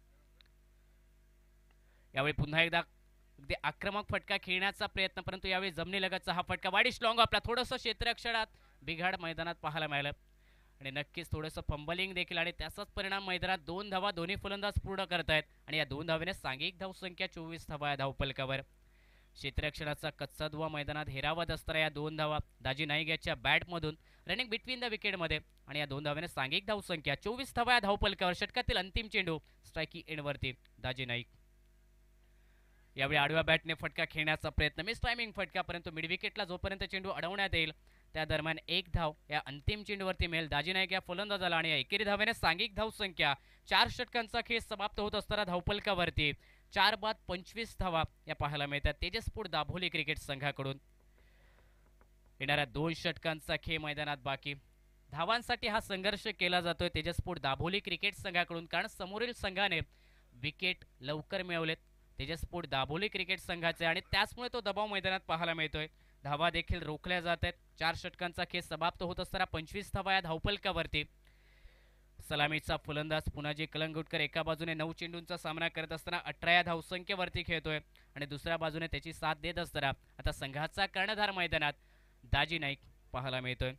यावेळी पुन्हा एकदा अगदी आक्रमक फटका खेळण्याचा प्रयत्न, परंतु यावेळी जमिनीलगतचा हा फटका वाईड लॉंग आपला थोडंसं क्षेत्ररक्षणात बिघाड मैदानात पाहायला मिळालं आणि नक्कीच थोडंसं फंबलिंग देखील आणि त्याचाच परिणाम मैदानात 2 धावा दोन्ही फलंदाज पूर्ण करतायत आणि या 2 धावेने सांघिक धावसंख्या 24 धावा या धावफलकावर. क्षेत्ररक्षणाचा कच्चा दुवा मैदानात हेरावत असताना या 2 धावा दाजी नाईक याच्या बॅटमधून रनिंग बिटवीन द विकेटमध्ये आणि या 2 धावेने सांघिक धावसंख्या 24 धावा या धावफलकावर. षटकातील अंतिम चेंडू स्ट्रायकिंग एंडवरती दाजी नाईक. यावेळी आडव्या बॅटने फटका खेळण्याचा प्रयत्न, मिस टायमिंग फटका, परंतु मिड विकेटला जोपर्यंत चेंडू अडवण्यात येईल त्या दरम्यान 1 धाव या अंतिम चेंडूवरती मिळेल दाजी नाईक या फलंदाजाला आणि या एकेरी धावेने सांघिक धावसंख्या 4 षटकांचा खेळ समाप्त होत असताना धावफलकावरती 4 बाद 25 धावा या पाहायला मिळतात तेजसपूर दाभोली क्रिकेट संघाकडून. येणाऱ्या 2 षटकांचा खेळ मैदानात बाकी. धावांसाठी हा संघर्ष केला जातोय तेजसपूर दाभोली क्रिकेट संघाकडून, कारण समोरील संघाने विकेट लवकर मिळवलेत तेजसपूर दाभोली क्रिकेट संघाचे आणि त्याचमुळे तो दबाव मैदानात पाहायला मिळतोय. धावा देखील रोखल्या जात आहेत. 4 षटकांचा खेळ समाप्त होत असताना 25 धावा या धावफलकावरती. सलामीचा फलंदाज पुनाजी कलंगुटकर एका बाजूने 9 चेंडूंचा सामना करत असताना 18 या धावसंख्येवरती खेळतोय आणि दुसऱ्या बाजूने त्याची साथ देत असताना आता संघाचा कर्णधार मैदानात दाजी नाईक पाहायला मिळतोय.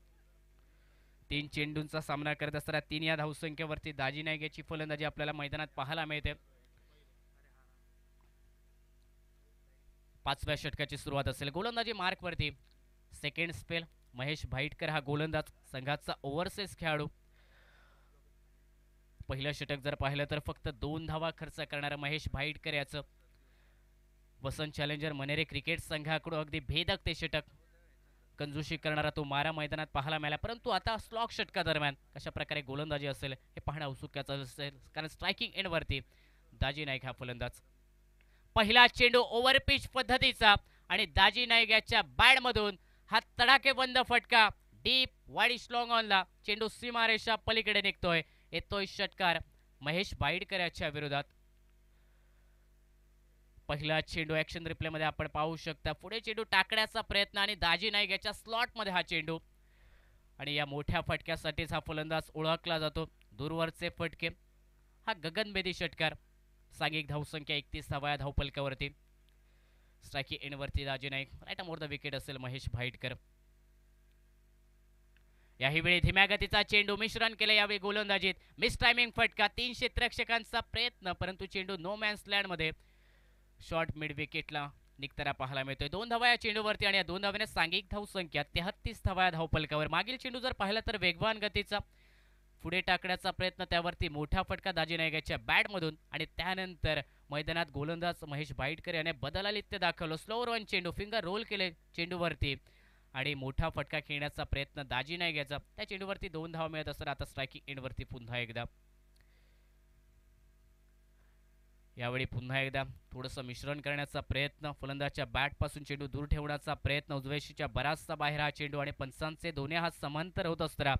3 चेंडूंचा सामना करत असताना 3 या धावसंख्येवरती दाजी नाईक याची फलंदाजी आपल्याला मैदानात पाहायला मिळते. 5व्या षटकाची सुरुवात असेल. गोलंदाजी मार्कवरती सेकंड स्पेल महेश भाईटकर हा गोलंदाज, संघाचा ओव्हरसीज खेळाडू. पहिलं षटक जर पाहिलं तर फक्त 2 धावा खर्च करणारा महेश भाईटकर याचं वसंत चॅलेंजर मनेरे क्रिकेट संघाकडून अगदी भेदक ते षटक, कंजूशी करणारा तो मारा मैदानात पाहायला मिळाला. परंतु आता स्लॉक षटका दरम्यान कशा प्रकारे गोलंदाजी असेल हे पाहणं औत्सुक्याचं असेल, कारण स्ट्रायकिंग एंडवरती दाजी नाईक हा फलंदाज. पहिला चेंडू ओव्हरपिच पद्धतीचा आणि दाजी नाईक याच्या बॅटमधून हा तडाखेबंद फटका डीप वाईड स्लॉंग ऑनला. चेंडू सीमारेषा पलीकडे निघतोय. येतोय षटकार महेश भाईटकर याच्या विरोधात. पहिला चेंडू ऍक्शन रिप्ले मध्ये आपण पाहू शकता. पुढे चेंडू टाकण्याचा प्रयत्न आणि दाजी नाईक याच्या स्लॉट मध्ये हा चेंडू आणि या मोठ्या फटक्यासाठीच हा फलंदाज ओळखला जातो. दूरवरचे फटके हा गगनभेदी षटकार. सांघिक धावसंख्या 31 धावा या धावपलकावरती. स्ट्रायकिंग एंडवरती Daji Naik, right more the wicket असेल महेश भाईटकर. याही वेळी धीम्या गतीचा चेंडू मिश्रण केले. यावेळी गोलंदाजीत मिस टायमिंग फटका. 3 क्षेत्ररक्षकांचा प्रयत्न, परंतु चेंडू नो मॅन्स लँड मध्ये शॉर्ट मिड विकेटला निघताना पाहायला मिळतोय. 2 धावा या चेंडूवरती आणि या 2 धाव्याने सांघिक धावसंख्या 33 धावा या धावपलकावर. मागील चेंडू जर पाहिला तर वेगवान गतीचा पुढे टाकण्याचा प्रयत्न, त्यावरती मोठा फटका दाजी नाईकच्या बॅटमधून आणि त्यानंतर मैदानात गोलंदाज महेश भाईटकर याने बदलालित्य दाखवलं. स्लोवर वन चेंडू, फिंगर रोल केले चेंडूवरती आणि मोठा फटका खेळण्याचा प्रयत्न दाजी नाईक याचा. त्या चेंडूवरती 2 धावा मिळत असताना आता स्ट्रायकिंग एंडवरती पुन्हा एकदा. यावेळी पुन्हा एकदा थोडंसं मिश्रण करण्याचा प्रयत्न, फलंदाजच्या बॅटपासून चेंडू दूर ठेवण्याचा प्रयत्न, उजव्याशीच्या बराचसा बाहेर हा चेंडू आणि पंचांचे दोन्ही हात समांतर होत असताना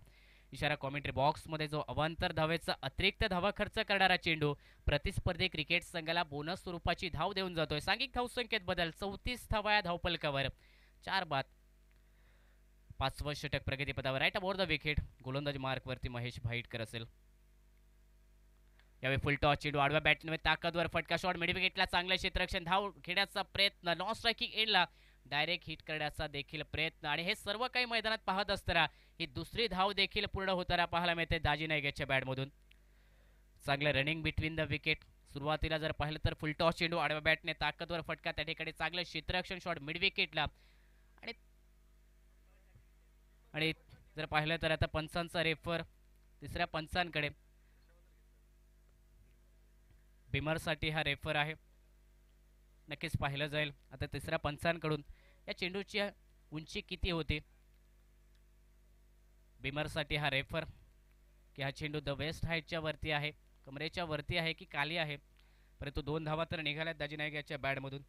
इशारा कॉमेंट्री बॉक्समध्ये जो अवांतर धावेचा अतिरिक्त धावा खर्च करणारा चेंडू प्रतिस्पर्धी क्रिकेट संघाला बोनस स्वरूपाची धाव देऊन जातोय. सांघिक धावसंख्येत बदल 34 धावा या धावपलकावर. 4 बाद. 5वं षटक प्रगतीपदावर. Right above the wicket. गोलंदाजी मार्कवरती महेश भाईटकर असेल. यावेळी फुल टॉस चेंडू आडव्या बॅटने ताकदवर फटका. शॉट मिड विकेटला चांगलं क्षेत्ररक्षण. धाव घेण्याचा प्रयत्न, नॉन स्ट्रायकिंग एंडला डायरेक्ट हिट करण्याचा देखील प्रयत्न आणि हे सर्व काही मैदानात पाहत असताना ही दुसरी धाव देखील पूर्ण होताना पाहायला मिळते दाजी नाईक याच्या बॅटमधून. चांगलं रनिंग बिटवीन द विकेट. सुरुवातीला जर पाहिलं तर फुल टॉस चेंडू आडव्या बॅटने ताकदवर फटका, त्या ठिकाणी चांगलं क्षेत्ररक्षण, शॉट मिड विकेटला आणि जर पाहिलं तर आता पंचांचा रेफर तिसऱ्या पंचांकडे. बिमरसाठी हा रेफर आहे, नक्कीच पाहिलं जाईल आता तिसऱ्या पंचांकडून या चेंडूची उंची किती होती. बिमरसाठी हा रेफर की हा चेंडू द वेस्ट हाईटच्या वरती आहे, कमरेच्या वरती आहे की खाली आहे, परंतु 2 धावा तर निघाल्यात दाजी नाईक याच्या बॅटमधून.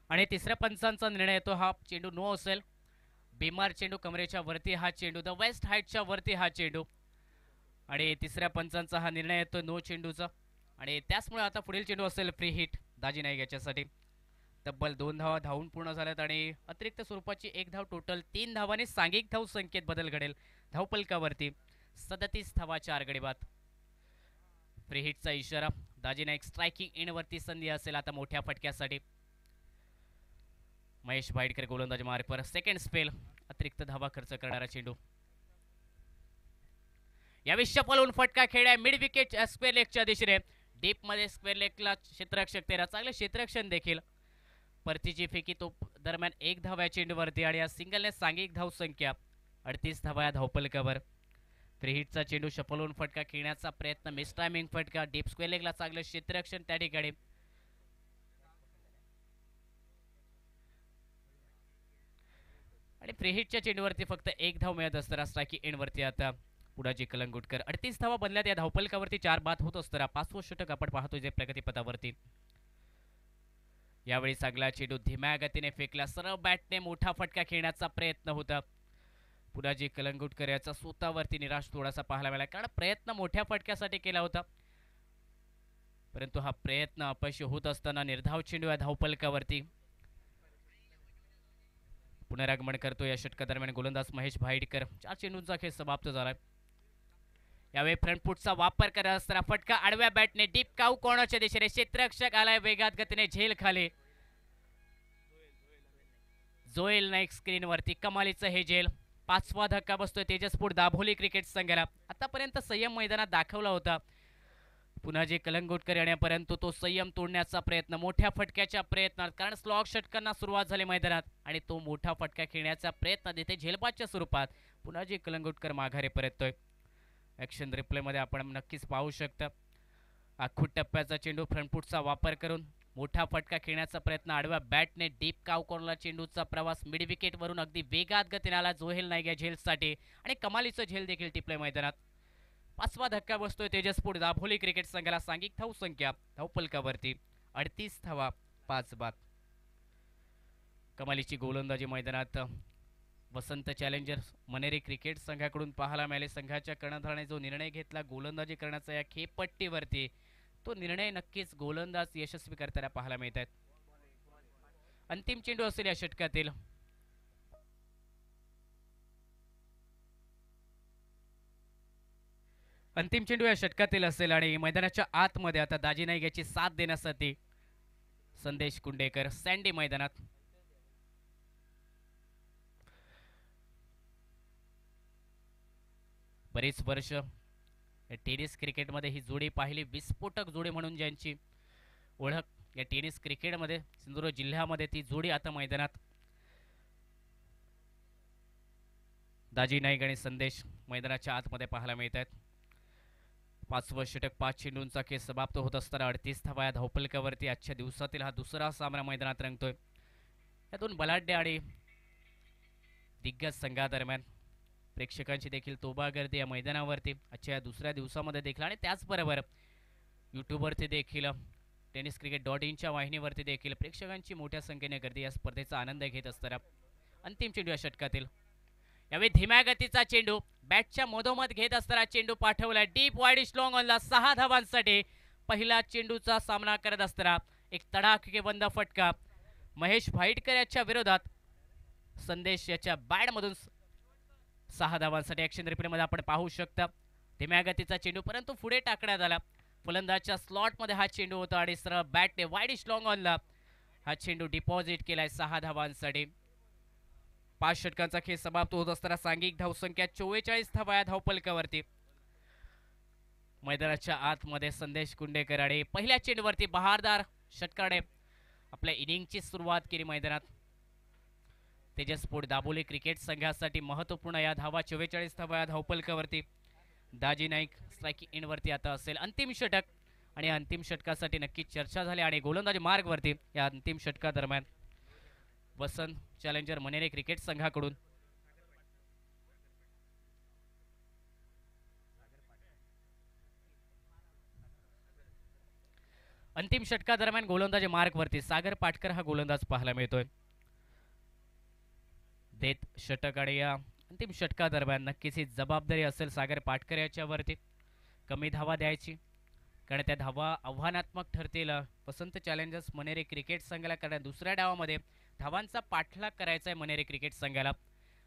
आणि तिसऱ्या पंचांचा निर्णय येतो, हा चेंडू नो असेल. बिमार चेंडू कमरेच्या वरती हा चेंडू, द वेस्ट हाईटच्या वरती हा चेंडू आणि तिसऱ्या पंचांचा हा निर्णय येतो नो चेंडूचा आणि त्याचमुळे आता पुढील चेंडू असेल फ्री हिट दाजी नाईक याच्यासाठी. तब्बल 2 धावा धावून पूर्ण झाल्यात आणि अतिरिक्त स्वरूपाची 1 धाव. टोटल 3 धावांनी सांघिक धाव संख्येत बदल घडेल धावपलकावरती. 37 धावा 4 गडी बाद. फ्री हिटचा इशारा. दाजी नाईक स्ट्रायकिंग इनवरती संधी असेल आता मोठ्या फटक्यासाठी. महेश भाईटकर गोलंदाजी मार्कवर. सेकंड स्पेल अतिरिक्त धावा खर्च करणारा चेंडू. यावेळी शपलून फटका खेळाय मिड विकेट स्क्वेअर लेगच्या दिशेने. डीप मध्ये स्क्वेअर लेगला क्षेत्ररक्षक तेरा. चांगले क्षेत्ररक्षण देखील. परतीची फेकी तो दरम्यान 1 धावा या चेंडूवरती आणि या सिंगलने सांघिक धाव संख्या 38 धावा या धावपलकावर. फ्री हिटचा चेंडू शपलून फटका खेळण्याचा प्रयत्न. मिस टायमिंग फटका. डीप स्क्वेअर लेगला चांगलं क्षेत्ररक्षण त्या ठिकाणी. आणि फ्री हिटच्या चेंडूवरती फक्त 1 धाव मिळत असताना स्ट्रायकिंग एंडवरती आता पुढाजी कलंगुटकर. 38 धावा बनल्यात या धावपलकावरती. 4 बाद होत असताना 5वं षटक आपण पाहतोय जे प्रगतीपथावरती. यावेळी चांगला चेंडू धीम्या गतीने फेकला. सरळ बॅटने मोठा फटका खेळण्याचा प्रयत्न होता. पुढाजी कलंगुटकर याचा स्वतःवरती निराश थोडासा पाहायला मिळाला, कारण प्रयत्न मोठ्या फटक्यासाठी केला होता, परंतु हा प्रयत्न अपयशी होत असताना निर्धाव चेंडू या धावपलकावरती. पुनरागमन करतो या षटकादरम्यान गोलंदाज महेश भाईटकर. 4 चेंडूंचा खेळ समाप्त झालाय. यावेळी फ्रंटफुटचा वापर करत असताना फटका आडव्या बॅटने डीप काऊ कोणाच्या दिशेने. क्षेत्ररक्षक आलाय वेगात गतीने झेल खाली. जोएल नाईक स्क्रीनवरती. कमालीचं हे झेल. 5वा धक्का बसतोय तेजसपूर दाभोली क्रिकेट संघाला. आतापर्यंत संयम मैदानात दाखवला होता पुन्हा कलंगुटकर येण्या, परंतु तो संयम तोडण्याचा प्रयत्न मोठ्या फटक्याच्या प्रयत्नात, कारण स्लॉग षटकांना सुरुवात झाली मैदानात आणि तो मोठा फटका खेळण्याचा प्रयत्न देते झेलबादच्या स्वरूपात. पुन्हा कलंगुटकर माघारी परततोय. ॲक्शन रिप्लेमध्ये आपण नक्कीच पाहू शकता. आखूट टप्प्याचा चेंडू फ्रंटफुटचा वापर करून मोठा फटका खेळण्याचा प्रयत्न. आडव्या बॅटने डीप कावकॉर्नरला चेंडूचा प्रवास. मिड विकेटवरून अगदी वेगात गतीने आला जोहेल नाईक या झेलसाठी आणि कमालीचं झेल देखील टिपलंय मैदानात. 5वा धक्का बसतोय तेजसपूर दाभोली क्रिकेट संघाला. सांघिक धाव संख्या धावपलकावरती 38 धावा 5 बाद. कमालीची गोलंदाजी मैदानात वसंत चॅलेंजर्स मनेरी क्रिकेट संघाकडून पाहायला मिळाले. संघाच्या कर्णधाराने जो निर्णय घेतला गोलंदाजी करण्याचा या खेळपट्टीवरती, तो निर्णय नक्कीच गोलंदाज यशस्वी करताना पाहायला मिळत आहेत. अंतिम चेंडू असेल या षटकातील. अंतिम चेंडू या षटकातील असेल आणि मैदानाच्या आतमध्ये आता दाजी नाईक याची साथ देण्यासाठी संदेश कुंडेकर सँडी मैदानात. बरीच वर्ष टेनिस क्रिकेटमध्ये ही जोडी पाहिली. विस्फोटक जोडी म्हणून ज्यांची ओळख या टेनिस क्रिकेटमध्ये सिंधुदुर्ग जिल्ह्यामध्ये, ती जोडी आता मैदानात. दाजी नाईक आणि संदेश मैदानाच्या आतमध्ये पाहायला मिळत आहेत. 5वं षटक 5 चेंडूंचा खेळ समाप्त होत असताना 38 धावा या धावपलकावरती. आजच्या दिवसातील हा दुसरा सामना मैदानात रंगतोय. यातून बलाढ्य आणि दिग्गज संघादरम्यान प्रेक्षकांची देखील तोबा गर्दी या मैदानावरती आजच्या या दुसऱ्या दिवसामध्ये देखील, आणि त्याचबरोबर यूट्यूबवरती देखील tenniscricket.inच्या वाहिनीवरती देखील प्रेक्षकांची मोठ्या संख्येने गर्दी या स्पर्धेचा आनंद घेत असताना अंतिम चेंडू या षटकातील. यावेळी धीम्या गतीचा चेंडू बॅटच्या मधोमध घेत असताना चेंडू पाठवला डीप वाईडिश लॉंग ऑनला. 6 धावांसाठी पहिला चेंडूचा सामना करत असताना एक तडाखेबंद फटका महेश भाईटकर याच्या विरोधात. संदेश याच्या बॅटमधून 6 धावांसाठी. ॲक्शन रिप्लेमध्ये आपण पाहू शकता धीम्या गतीचा चेंडू, परंतु पुढे टाकण्यात आला. फलंदाजच्या स्लॉटमध्ये हा चेंडू होता आणि सरळ बॅटने वाईडिश लॉंग ऑनला हा चेंडू डिपॉझिट केलाय 6 धावांसाठी. 5 षटकांचा खेळ समाप्त होत असताना सांघिक धावसंख्या 44 धावा या धावपलकावरती. मैदानाच्या आतमध्ये संदेश कुंडेकर आणि पहिल्या चेंडूवरती बहारदार षटकाने आपल्या इनिंगची सुरुवात केली मैदानात. तेजसपूर दाभोली क्रिकेट संघासाठी महत्त्वपूर्ण या धावा. 44 धावा या धावपलकावरती. दाजी नाईक स्ट्रायकिंग एंडवरती आता असेल अंतिम षटक आणि अंतिम षटकासाठी नक्कीच चर्चा झाली आणि गोलंदाजी मार्गवरती या अंतिम षटकादरम्यान वसंत चॅलेंजर मनेरे क्रिकेट संघाकडून अंतिम षटकादरम्यान गोलंदाजी मार्गवरती सागर पाटकर हा गोलंदाज पाहायला मिळतोय. देत षटक आणि या अंतिम षटकादरम्यान नक्कीच ही जबाबदारी असेल सागर पाटकर याच्यावरती. कमी धावा द्यायची, कारण त्या धावा आव्हानात्मक ठरतील वसंत चॅलेंजर्स मनेरे क्रिकेट संघाला, कारण दुसऱ्या डावामध्ये धावांचा पाठलाग करायचा आहे मनेरे क्रिकेट संघाला.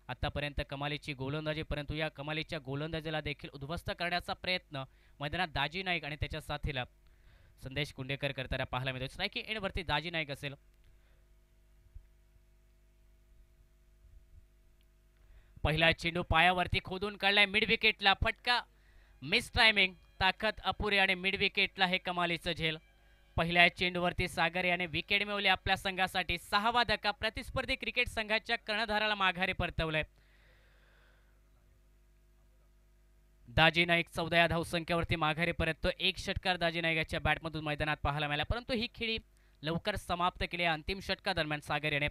आतापर्यंत कमालीची गोलंदाजी, परंतु या कमालीच्या गोलंदाजीला देखील उद्ध्वस्त करण्याचा प्रयत्न मैदानात दाजी नाईक आणि त्याच्या साथीला संदेश कुंडेकर करताना पाहायला मिळतो. स्ट्रायकिंग एंडवरती दाजी नाईक असेल. पहिला चेंडू पायावरती खोदून काढलाय मिड विकेटला. फटका मिस टायमिंग, ताकद अपुरी आणि मिड विकेटला हे कमालीचं झेल. पहिल्या चेंडूवरती सागर याने विकेट मिळवली आपल्या संघासाठी. 6वा धक्का प्रतिस्पर्धी क्रिकेट संघाच्या कर्णधाराला माघारी परतवलंय. दाजी नाईक 14 धावसंख्येवरती माघारी परततो. एक षटकार दाजी नाईकाच्या बॅटमधून मैदानात पाहायला मिळाला, परंतु ही खेळी लवकर समाप्त केली. अंतिम षटकादरम्यान सागर याने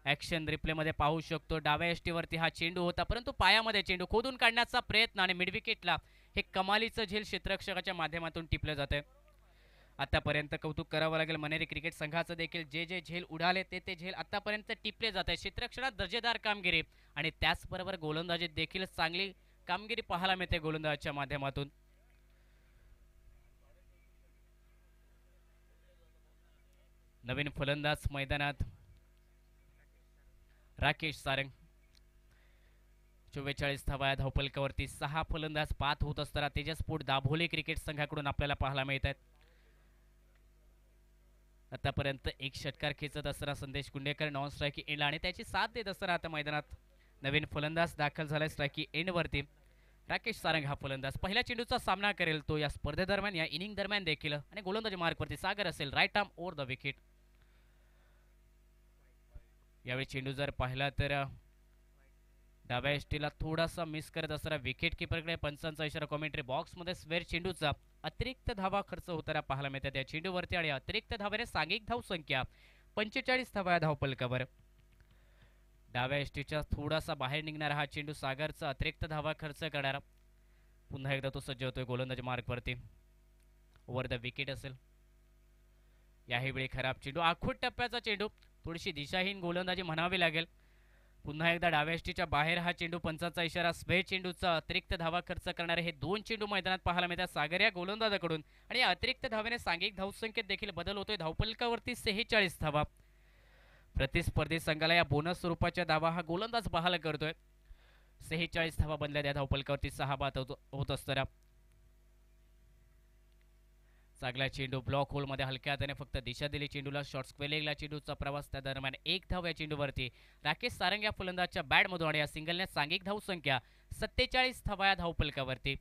ॲक्शन रिप्लेमध्ये पाहू शकतो. डाव्या यष्टीवरती हा चेंडू होता, परंतु पायामध्ये चेंडू खोदून काढण्याचा प्रयत्न आणि मिडविकेटला हे कमालीचं झेल क्षेत्ररक्षकाच्या माध्यमातून टिपलं जाते. आतापर्यंत कौतुक करावं लागेल मनेरी क्रिकेट संघाचं देखील. जे जे झेल उडाले ते झेल आतापर्यंत टिपले जात आहे. क्षेत्ररक्षणात दर्जेदार कामगिरी आणि त्याचबरोबर गोलंदाजीत देखील चांगली कामगिरी पाहायला मिळते गोलंदाजाच्या माध्यमातून. नवीन फलंदाज मैदानात राकेश सारंग. 44 धावा धावपलकावरती 6 फलंदाज बाद होत असताना तेजस्पोर्ट दाभोळे क्रिकेट संघाकडून आपल्याला पाहायला मिळत आहेत. आतापर्यंत एक षटकार खेचत असताना संदेश कुंडेकर नॉन स्ट्रायकी एंड आणि त्याची साथ देत असताना आता मैदानात नवीन फलंदाज दाखल झालाय स्ट्रायकी एंडवरती. राकेश सारंग हा फलंदाज पहिल्या चेंडूचा सामना करेल. तो या स्पर्धेदरम्यान या इनिंग दरम्यान देखील आणि गोलंदाजी मार्कवरती सागर असेल. Right arm over the wicket. यावेळी चेंडू जर पाहिला तर डाव्या यष्टीला थोडासा मिस करत असताना विकेट किपरकडे पंचांचा इशारा. कॉमेंट्री बॉक्समध्ये स्वेअर चेंडूचा अतिरिक्त धावा खर्च होताना पाहायला मिळतात या चेंडूवरती आणि अतिरिक्त धावाने सांघिक धावसंख्या 45 धावा धावपलकावर. डाव्या यष्टीच्या थोडासा बाहेर निघणारा हा चेंडू सागरचा अतिरिक्त धावा खर्च करणारा. पुन्हा एकदा तो सज्ज होतोय गोलंदाजी मार्कवरती. ओव्हर द विकेट असेल. याही वेळी खराब चेंडू, आखूड टप्प्याचा चेंडू, थोडीशी दिशाहीन गोलंदाजी म्हणावी लागेल. पुन्हा एकदा डाव्या यष्टीच्या बाहेर हा चेंडू, पंचाचा इशारा. स्वे चेंडूचा अतिरिक्त धावा खर्च करणारे हे 2 चेंडू मैदानात पाहायला मिळतात सागर या गोलंदाजाकडून आणि अतिरिक्त धावेने सांघिक धावसंख्येत देखील बदल होतोय. धावपलकावरती 46 धावा. प्रतिस्पर्धी संघाला या बोनस स्वरूपाच्या धावा हा गोलंदाज बहाल करतोय. 46 धावा बनल्या त्या धावपलकावरती 6 बाद होत असताना. चांगला चेंडू ब्लॉक होलमध्ये हलक्या हाताने फक्त दिशा दिली चेंडूला. शॉर्ट स्क्वेअरला चेंडूचा प्रवास. त्या दरम्यान एक धाव या चेंडूवरती राकेश सारंग या फलंदाजच्या बॅटमधून आणि या सिंगलने सांघिक धावसंख्या 47 धावा या धावपलकावरती.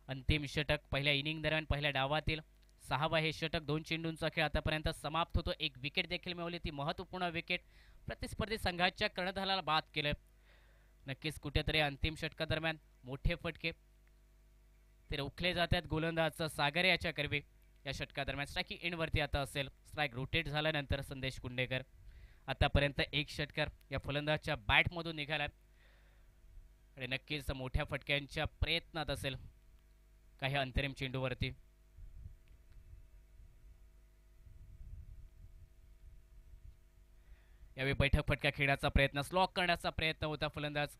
अंतिम षटक पहिल्या इनिंग दरम्यान पहिल्या डावातील 6वा हे षटक. 2 चेंडूंचा खेळ आतापर्यंत समाप्त होतो. एक विकेट देखील मिळवली, ती महत्त्वपूर्ण विकेट. प्रतिस्पर्धी संघाच्या कर्णधाराला बाद केलं. नक्कीच कुठेतरी अंतिम षटकादरम्यान मोठे फटके ते रोखले जातात गोलंदाज सागर याच्या करवी. या षटकादरम्यान स्ट्रायकिंग एंडवरती आता असेल. स्ट्राईक रोटेट झाल्यानंतर संदेश कुंडेकर. आतापर्यंत एक षटकार या फलंदाजच्या बॅटमधून निघाला आणि नक्कीच मोठ्या फटक्यांच्या प्रयत्नात असेल काही अंतरिम चेंडूवरती. यावेळी बैठक फटका खेळण्याचा प्रयत्न, स्लॉक करण्याचा प्रयत्न होता फलंदाज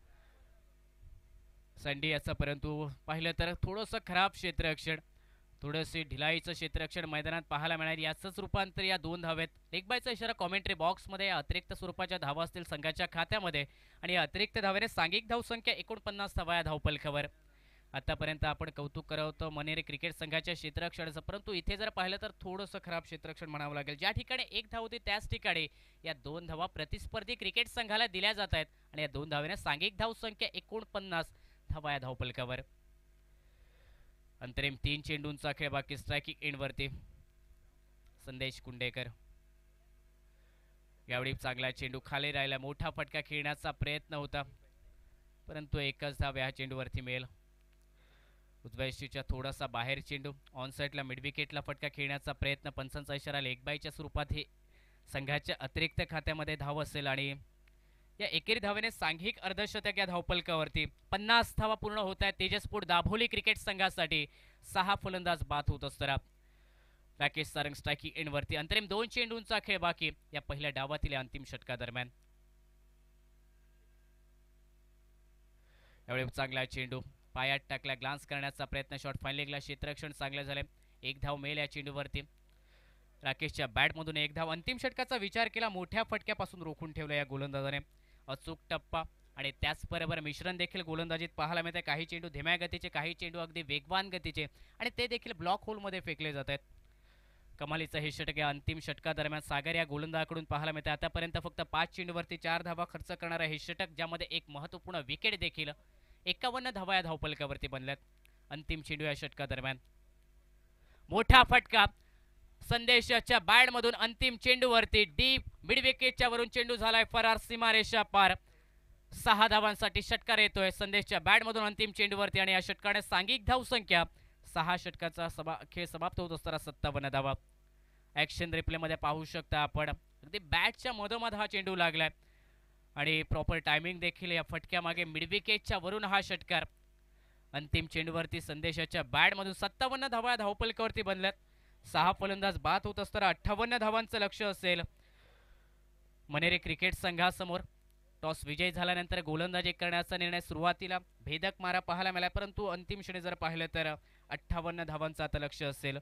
संडी याचा, परंतु पाहिलं तर थोडंसं खराब क्षेत्ररक्षण, थोडंसे ढिलाईचं क्षेत्ररक्षण मैदानात पाहायला मिळालं. याचंच रूपांतर या 2 धावेत. लेग बायचा इशारा कॉमेंट्री बॉक्समध्ये. अतिरिक्त स्वरूपाच्या धावा असतील संघाच्या खात्यामध्ये आणि अतिरिक्त धावेने सांघिक धावसंख्या 49 धावा या धावपलकावर. आतापर्यंत आपण कौतुक करत होतो मनेरी क्रिकेट संघाच्या क्षेत्ररक्षणाचं, परंतु इथे जर पाहिलं तर थोडंसं खराब क्षेत्ररक्षण म्हणावं लागेल. ज्या ठिकाणी 1 धाव होती त्याच ठिकाणी या 2 धावा प्रतिस्पर्धी क्रिकेट संघाला दिल्या जात आहेत आणि या 2 धावेने सांघिक धावसंख्या 49 धावा या धावपलकावर. अंतरिम 3 चेंडूंचा खेळ बाकी स्ट्रायकिंग एंडवरती संदेश कुंडेकर. यावेळी चांगला चेंडू खाली राहिला, मोठा फटका खेळण्याचा प्रयत्न होता, परंतु एकच धाव या चेंडूवरती मिळेल. उजव्या यष्टीच्या थोडासा बाहेर चेंडू, ऑन साईडला मिड विकेटला फटका खेळण्याचा प्रयत्न. पंचांचा इशारा. लेग बायच्या स्वरूपात हे संघाच्या अतिरिक्त खात्यामध्ये धाव असेल आणि या एकेरी धावेने सांघिक अर्धशतक या धावपलकावरती. 50 धावा पूर्ण होत आहेत तेजस्पोर्ट दाभोली क्रिकेट संघासाठी. 6 फलंदाज बाद होत असताना राकेश सारंग स्ट्रायकिंग एंडवरती. अंतरिम 2 चेंडूंचा खेळ बाकी या पहिल्या डावातील अंतिम षटकादरम्यान. यावेळी चांगला चेंडू पायात टाकला, ग्लान्स करण्याचा प्रयत्न. शॉट फाईन लेगला क्षेत्ररक्षण चांगले झाले. 1 धाव मिळेल या चेंडूवरती. राकेशच्या बॅटमधून 1 धाव. अंतिम षटकाचा विचार केला, मोठ्या फटक्यापासून रोखून ठेवला या गोलंदाजाने. अचूक टप्पा आणि त्याचबरोबर मिश्रण देखील गोलंदाजीत पाहायला मिळते. काही चेंडू धीम्या गतीचे, काही चेंडू अगदी वेगवान गतीचे आणि ते देखील ब्लॉक होलमध्ये फेकले जात आहेत. कमालीचं हे षटक या अंतिम षटकादरम्यान सागर या गोलंदाजाकडून पाहायला मिळते. आतापर्यंत फक्त 5 चेंडूवरती 4 धावा खर्च करणारं हे षटक, ज्यामध्ये एक महत्त्वपूर्ण विकेट देखील 51 धावा या धावफलकावरती बनल्यात. अंतिम चेंडू या षटकादरम्यान मोठा फटका संदेशाच्या बॅटमधून अंतिम चेंडूवरती डीप मिड विकेटच्या वरून चेंडू झालाय फरार, सीमारेषा पार. 6 धावांसाठी षटकार येतोय संदेशच्या बॅटमधून अंतिम चेंडूवरती आणि या षटकाने सांघिक धावसंख्या 6 षटकाचा खेळ समाप्त होत असताना 57 धावा. ॲक्शन रिप्लेमध्ये पाहू शकता आपण, अगदी बॅटच्या मधोमध हा चेंडू लागलाय आणि प्रॉपर टायमिंग देखील या फटक्यामागे मिड विकेटच्या वरून हा षटकार. अंतिम चेंडूवरती संदेशाच्या बॅटमधून 57 धावा धावपलकावरती बनल्यात. 6 फलंदाज बाद होत असताना 58 धावांचं लक्ष असेल मनेरी क्रिकेट संघासमोर. टॉस विजयी झाल्यानंतर गोलंदाजी करण्याचा निर्णय सुरुवातीला भेदक मारा पाहायला मिळाला, परंतु अंतिम क्षणी जर पाहिलं तर 58 धावांचं आता लक्ष असेल.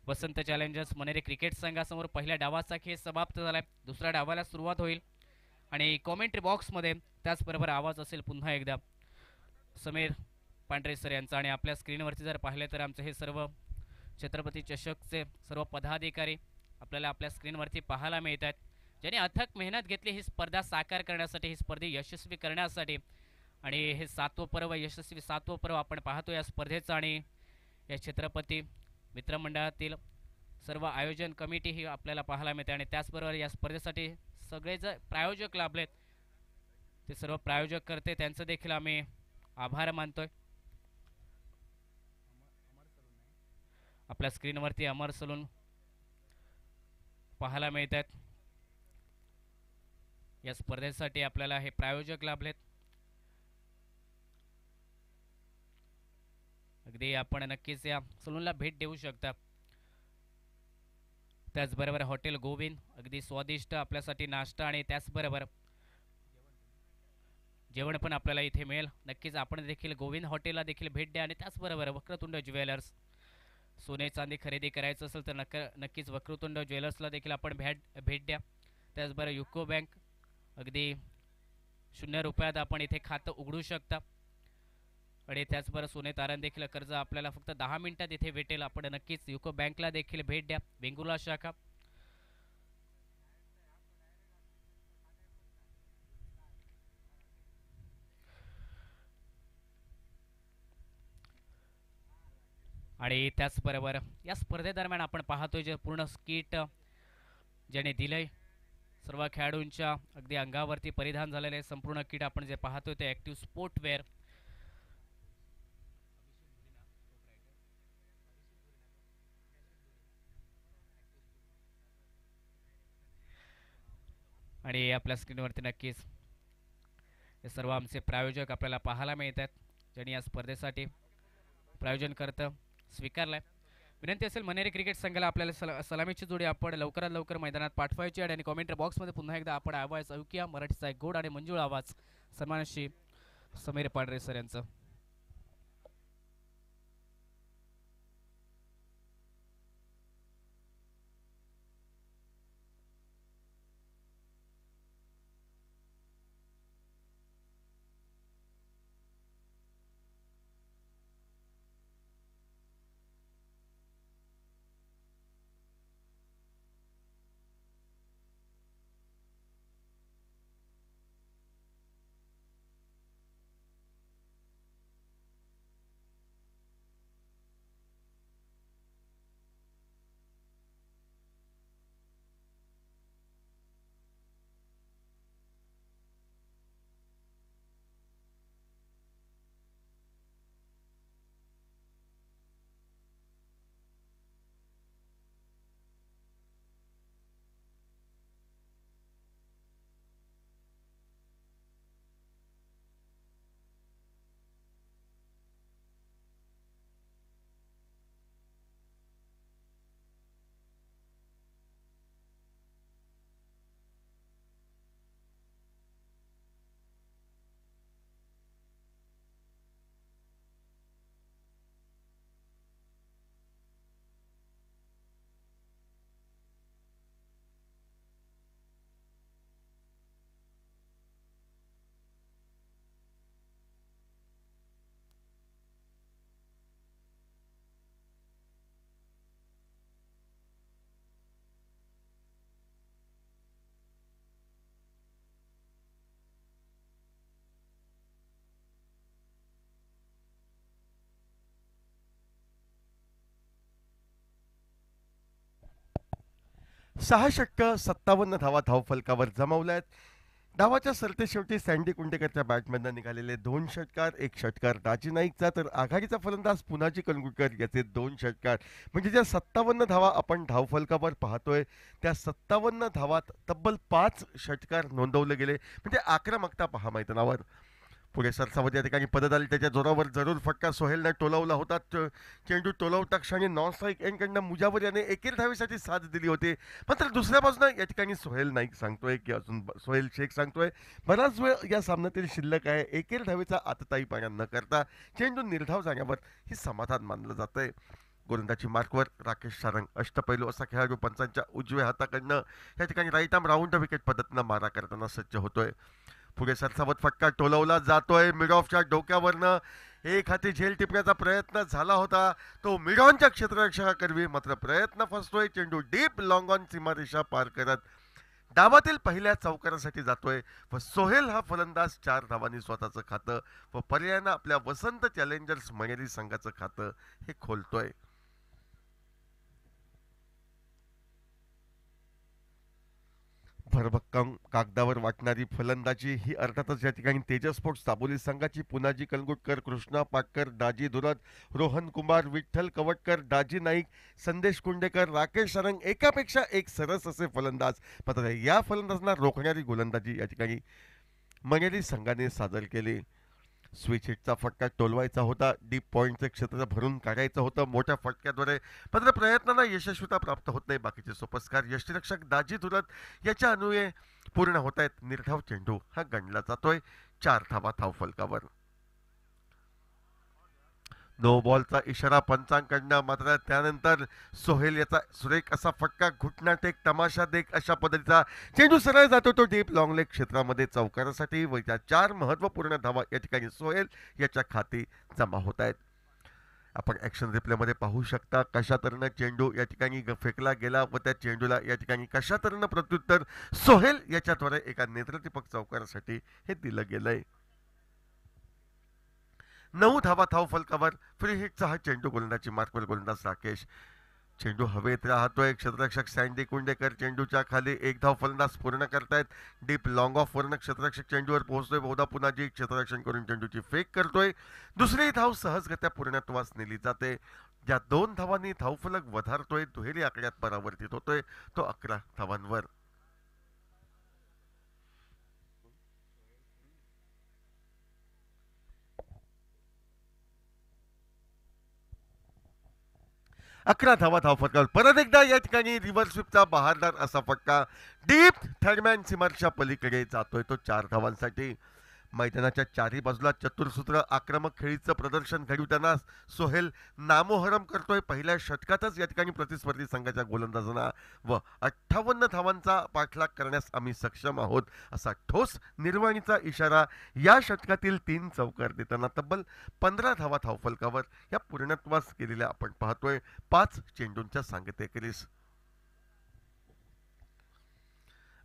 वसंत चॅलेंजर्स मनेरी क्रिकेट संघासमोर पहिल्या डावाचा खेळ समाप्त झालाय. दुसऱ्या डावाला सुरुवात होईल आणि कॉमेंट्री बॉक्समध्ये त्याचबरोबर आवाज असेल पुन्हा एकदा समीर पांढरे सर यांचा. आणि आपल्या स्क्रीनवरती जर पाहिलं तर आमचं हे सर्व छत्रपती चषकचे सर्व पदाधिकारी आपल्याला आपल्या स्क्रीनवरती पाहायला मिळत आहेत, ज्यांनी अथक मेहनत घेतली ही स्पर्धा साकार करण्यासाठी, ही स्पर्धे यशस्वी करण्यासाठी. आणि हे 7वं पर्व, यशस्वी 7वं पर्व आपण पाहतो या स्पर्धेचं. आणि या छत्रपती मित्रमंडळातील सर्व आयोजन कमिटी ही आपल्याला पाहायला मिळते. आणि त्याचबरोबर या स्पर्धेसाठी सगळे जे प्रायोजक लाभलेत ते सर्व प्रायोजक करते त्यांचं देखील आम्ही आभार मानतोय. आपल्या स्क्रीनवरती अमर सलून पाहायला मिळत आहेत. या स्पर्धेसाठी आपल्याला हे प्रायोजक लाभलेत. अगदी आपण नक्कीच या सलूनला भेट देऊ शकता. त्याचबरोबर हॉटेल गोविंद अगदी स्वादिष्ट आपल्यासाठी नाश्ता आणि त्याचबरोबर जेवण पण आपल्याला इथे मिळेल. नक्कीच आपण देखील गोविंद हॉटेलला देखील भेट द्या. आणि त्याचबरोबर वक्रतुंड ज्वेलर्स, सोने चांदी खरेदी करायचं असेल तर नक्कीच वक्रतुंड ज्वेलर्सला देखील आपण भेट द्या. त्याचबरोबर युको बँक, अगदी 0 रुपयात आपण इथे खातं उघडू शकता. आणि त्याचबरोबर सोने तारण देखील कर्ज आपल्याला फक्त 10 मिनिटात इथे भेटेल. आपण नक्कीच युको बँकला देखील भेट द्या, वेंगुर्ला शाखा. आणि त्याचबरोबर या स्पर्धेदरम्यान आपण पाहतोय जे पूर्ण किट ज्याने दिलंय सर्व खेळाडूंच्या अगदी अंगावरती परिधान झालेले संपूर्ण किट आपण जे पाहतोय ते ॲक्टिव्ह स्पोर्टवेअर. आणि आपल्या स्क्रीनवरती नक्कीच हे सर्व आमचे प्रायोजक आपल्याला पाहायला मिळतात, ज्यांनी या स्पर्धेसाठी प्रायोजन करतं स्वीकारलंय. विनंती असेल मनेरी क्रिकेट संघाला आपल्याला सलामीची जोडी आपण लवकरात लवकर मैदानात पाठवायची आहे. आणि कॉमेंट्री बॉक्समध्ये पुन्हा एकदा आपण आवाज ऐकूया मराठीचा एक गोड आणि मंजूळ आवाज सन्मानशी समीर पांढरे सर यांचं. 6 षटकं 57 धावा धावफलकावर जमवल्यात. डावाच्या सरतेशेवटी सँडी कुंडेकरच्या बॅटमधनं निघालेले 2 षटकार, 1 षटकार दाजी नाईकचा, तर आघाडीचा फलंदाज पुनाजी कलंगूटकर याचे 2 षटकार. म्हणजे ज्या 57 धावा आपण धावफलकावर पाहतोय, त्या 57 धावात तब्बल 5 षटकार नोंदवले गेले. म्हणजे आक्रमकता पहा मैदानावर. पुढे सरसावत या ठिकाणी पदत आली, त्याच्या जोरावर जरूर फटका सोहेलने टोलावला होता. चेंडू टोलावता क्षणी नॉन स्ट्राईक एंडकडनं मुजावर याने एकेर धावेसाठी साथ दिली होती. मात्र दुसऱ्या बाजूला या ठिकाणी सोहेल नाईक सांगतोय की अजून सोहेल शेख सांगतोय बराच वेळ या सामन्यातील शिल्लक आहे. एकेर धावेचा आतताई पाण्या न करता चेंडू निर्धाव जाण्यावर ही समाधान मानलं जातंय. गोलंदाजी मार्कवर राकेश सारंग अष्टपैलू असा खेळाडू पंचांच्या उजव्या हाताकडनं या ठिकाणी राईट आर्म राऊंड विकेट पद्धतीनं मारा करताना सज्ज होतोय. पुढे सरसावत फटका टोलवला जातोय मिड ऑफच्या डोक्यावरनं. एक हाती झेल टिपण्याचा प्रयत्न झाला होता, तो मिड ऑनच्या क्षेत्ररक्षकाकरवी, मात्र प्रयत्न फसतोय. चेंडू डीप लॉंग ऑन सीमारेषा पार करत डावातील पहिल्या चौकारासाठी जातोय व सोहेल हा फलंदाज 4 धावांनी स्वतःचं खातं व पर्यायानं आपल्या वसंत चॅलेंजर्स मनेरी संघाचं खातं हे खोलतोय. भरभक्कम कागदावर वाटणारी फलंदाजी ही अर्थातच या ठिकाणी तेजस स्पोर्ट्स दाबोली संघाची. पुनाजी कलंगूटकर, कृष्णा पाटकर, दाजी धुरत, रोहन कुमार, विठ्ठल कवटकर, दाजी नाईक, संदेश कुंडेकर, राकेश सरंग एकापेक्षा एक सरस असे फलंदाज. मात्र या फलंदाजांना रोखणारी गोलंदाजी या ठिकाणी मनेरी संघाने सादर केली. स्विच हिटचा फटका टोलवायचा होता, डीप पॉईंटचे क्षेत्र भरून काढायचं होतं मोठ्या फटक्याद्वारे, मात्र प्रयत्नांना यशस्वीता प्राप्त होत नाही. बाकीचे सोपस्कार यष्टीरक्षक दाजी धुरत याच्या अन्वये पूर्ण होत आहेत. निर्धाव चेंडू हा गणला जातोय 4 धावा धावफलकावर. नो बॉलचा इशारा पंचांकडनं, मात्र त्यानंतर सोहेल याचा सुरेख असा फटका घुटण्यात एक तमाशा देख अशा पद्धतीचा चेंडू सरळ जातो तो डीप लॉंग लेग क्षेत्रामध्ये चौकारासाठी व त्या 4 महत्वपूर्ण धावा या ठिकाणी सोहेल याच्या खाती जमा होत आहेत. आपण ॲक्शन रिप्लेमध्ये पाहू शकता कशा तऱ्हेनं चेंडू या ठिकाणी फेकला गेला व त्या चेंडूला या ठिकाणी कशा तऱ्हेनं प्रत्युत्तर सोहेल याच्याद्वारे एका नेत्रदीपक चौकारासाठी हे दिलं गेलंय. 9 धावा धाव फलकावर. फ्री हिटचा हा चेंडू गोलंदाजी मार्कवर गोलंदाज राकेश. चेंडू हवेत राहतोय. क्षेत्ररक्षक सँडी कुंडेकर चेंडूच्या खाली एक धाव फलंदाज पूर्ण करतायत. डीप लॉंग ऑफ वरनं क्षेत्ररक्षक चेंडूवर पोहोचतोय. बहुधा पुन्हा क्षेत्ररक्षण करून चेंडूची फेक करतोय. दुसरी धाव सहजगत्या पूर्णत्वास नेली जाते. ज्या 2 धावांनी धावफलक वधारतोय दुहेरी आकड्यात परावर्तित होतोय तो 11 धावांवर. 11 धावा धावफटकावर. परत एकदा या ठिकाणी रिव्हर्स स्वीपचा बहारदार असा फटका डीप थर्डमॅन सीमारच्या पलीकडे जातोय तो 4 धावांसाठी. मैदानाच्या चारही बाजूला चतुरसूत्र आक्रमक खेळीचं प्रदर्शन घडवताना सोहेल नामोहरम करतोय. पहिल्या षटकातच या ठिकाणी प्रतिस्पर्धी संघाच्या गोलंदाजांना व 58 धावांचा पाठलाग करण्यास आम्ही सक्षम आहोत असा ठोस निर्वाणीचा इशारा या षटकातील 3 चौकार देताना तब्बल 15 धावा धावफलकावर या पूर्णत्वास केलेल्या आपण पाहतोय 5 चेंडूंच्या सांगतेखेरीस.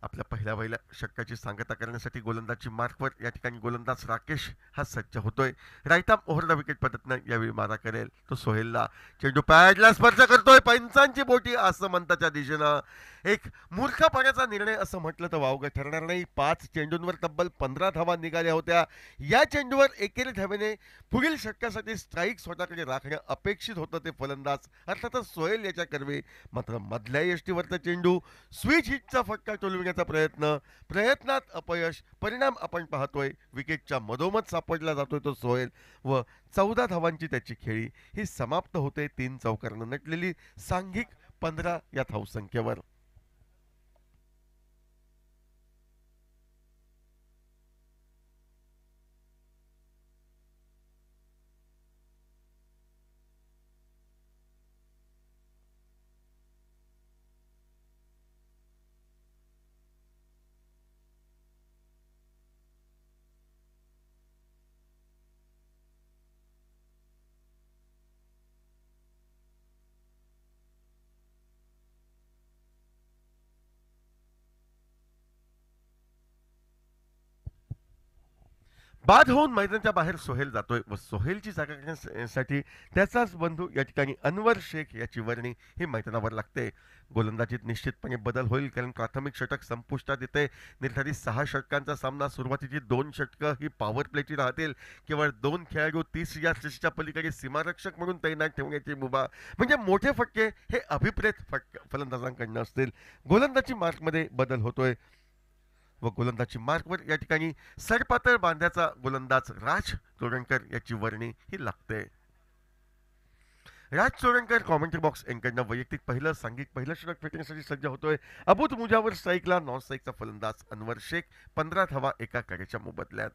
आपल्या पहिल्या षटकाची सांगता करण्यासाठी गोलंदाजी मार्कवर या ठिकाणी गोलंदाज राकेश हा सज्ज होतोय. Right arm over the wicket पद्धतीनं यावेळी मारा करेल तो सोहेलला. चेंडू पॅडला स्पर्श करतोय पंचांची बोटी आसमंताच्या दिशेनं. एक मूर्खपणाचा निर्णय असं म्हटलं तर वावगं ठरणार नाही. 5 चेंडूंवर तब्बल 15 धावा निघाल्या होत्या. या चेंडूवर एकेरी धावेने पुढील षटकासाठी स्ट्राईक स्वतःकडे राखणं अपेक्षित होतं ते फलंदाज अर्थातच सोहेल याच्या कर्वे. मात्र मधल्या यष्टीवरचा चेंडू स्विच हिटचा फटका टोलविण्याचा प्रयत्नात अपयश. परिणाम आपण पाहतोय विकेटच्या मधोमध सापडला जातोय तो सोहेल व 14 धावांची त्याची खेळी ही समाप्त होते 3 चौकारानं नटलेली सांघिक 15 या धावसंख्येवर. बाद होऊन मैदानाच्या बाहेर सोहेल जातोय व सोहेलची जागा करण्यासाठी त्याचाच बंधू या ठिकाणी अनवर शेख याची वर्णी ही मैदानावर लागते. गोलंदाजीत निश्चितपणे बदल होईल, कारण प्राथमिक षटक संपुष्टात येते. निर्धारित 6 षटकांचा सामना, सुरुवातीची 2 षटकं ही पॉवर प्लेची राहतील. केवळ 2 खेळाडू 30 या पलीकडे सीमारक्षक म्हणून तैनात ठेवण्याची मुभा, म्हणजे मोठे फटके हे अभिप्रेत फलंदाजांकडनं असतील. गोलंदाजी मार्कमध्ये बदल होतोय व गोलंदाजी मार्कवर या ठिकाणी सरपातळ बांध्याचा गोलंदाज राज चोडणकर याची वर्णी ही लागते. राज चोडणकर कॉमेंट्री बॉक्स एंकडनं वैयक्तिक सांघिक षटक फेकण्यासाठी सज्ज होतोय. अबूत मुजावर स्ट्राईकला, नॉन स्ट्राईकचा फलंदाज अनवर शेख 15 धावा एका कार्याच्या मोबदल्यात.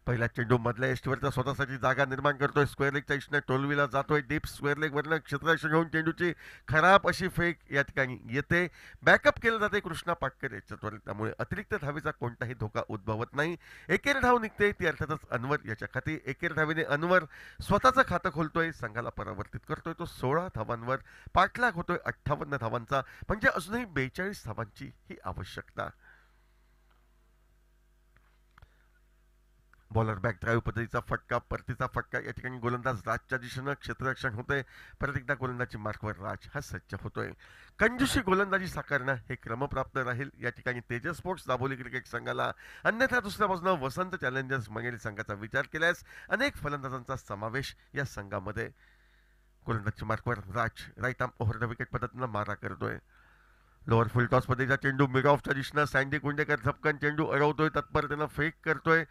पहिल्या चेंडू मधल्या एष्टीवरचा स्वतःसाठी जागा निर्माण करतोय. स्क्वेअर लेगच्या इशने टोलवीला जातोय. डीप स्क्वेअर लेग वरनं क्षेत्ररक्षण घेऊन चेंडूची खराब अशी फेक या ठिकाणी येते. बॅकअप केलं जाते कृष्णा पाटकर याच्या त्वरित, त्यामुळे अतिरिक्त धावेचा कोणताही धोका उद्भवत नाही. एकेर धाव निघते, ती अर्थातच अनवर याच्या खाती. एकेर धावेने अनवर स्वतःचं खातं खोलतोय, संघाला परावर्तित करतोय. तो 16 धावांवर पाठलाग होतोय 58 धावांचा, म्हणजे अजूनही 42 धावांची ही आवश्यकता. बॉलर बॅक ड्राईव्ह पद्धतीचा फटका, परतीचा फटका या ठिकाणी गोलंदाज राजच्या दिशेनं क्षेत्ररक्षण होतंय. परत एकदा गोलंदाजी मार्कवर राज हा सज्ज होतोय. कंजूशी गोलंदाजी साकारणं हे क्रमप्राप्त राहील या ठिकाणी तेजस स्पोर्ट्स दाबोली क्रिकेट संघाला. अन्यथा दुसऱ्या बाजूनं वसंत चॅलेंजर्स मंगेली संघाचा विचार केल्यास अनेक फलंदाजांचा समावेश या संघामध्ये. गोलंदाजी मार्कवर Raj right arm over the wicket पद्धतीनं मारा करतोय. लोअर फुल टॉस पद्धतीचा चेंडू मिड ऑफच्या दिशेनं सँडी कुंडेकर झपकन चेंडू अडवतोय, तत्परतेनं फेक करतोय.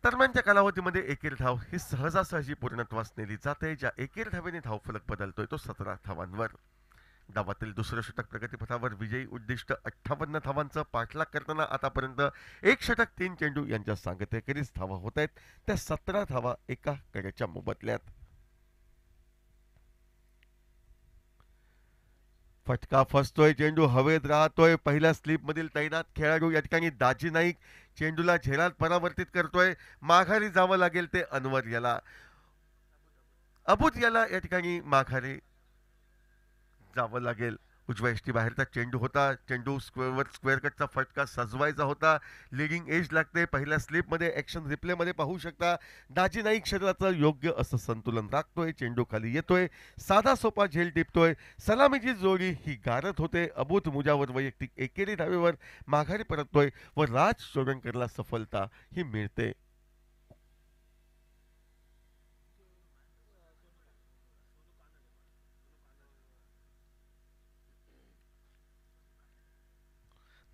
दरम्यानच्या कालावधीमध्ये एकेर धाव ही सहजासहजी पूर्णत्वास नेली जाते. ज्या एकेर धावेने धावफलक बदलतोय तो 17 धावांवर. डावातील दुसरं षटक प्रगतीपथावर, विजयी उद्दिष्ट 58 धावांचं. पाठलाग करताना आतापर्यंत 1 षटक 3 चेंडू यांच्या सांगतेखेरीज धावा होत आहेत, त्या 17 धावा एका गड्याच्या मोबदल्यात. फटका फसतोय, चेंडू हवेत राहतोय. पहिल्या स्लिप मधील तैनात खेळाडू या ठिकाणी दाजी नाईक चेंडूला झेलात परावर्तित करतोय. माघारी जावं लागेल ते अनवर याला. अबूत याला या ठिकाणी माघारी जावं लागेल. उजव्या एष्टी बाहेरचा चेंडू होता. चेंडू स्क्वेअर कटचा फटका सजवायचा होता. लिडिंग एज लागते. पहिल्या स्लिपमध्ये ॲक्शन रिप्लेमध्ये पाहू शकता. दाजी नाईक शरीराचं योग्य असं संतुलन राखतोय. चेंडू खाली येतोय, साधा सोपा झेल टिपतोय. सलामीची जोडी ही गारत होते. अबूत मुजावर वैयक्तिक एकेरी धावेवर माघारी परततोय व राज चोडणकरला सफलता ही मिळते.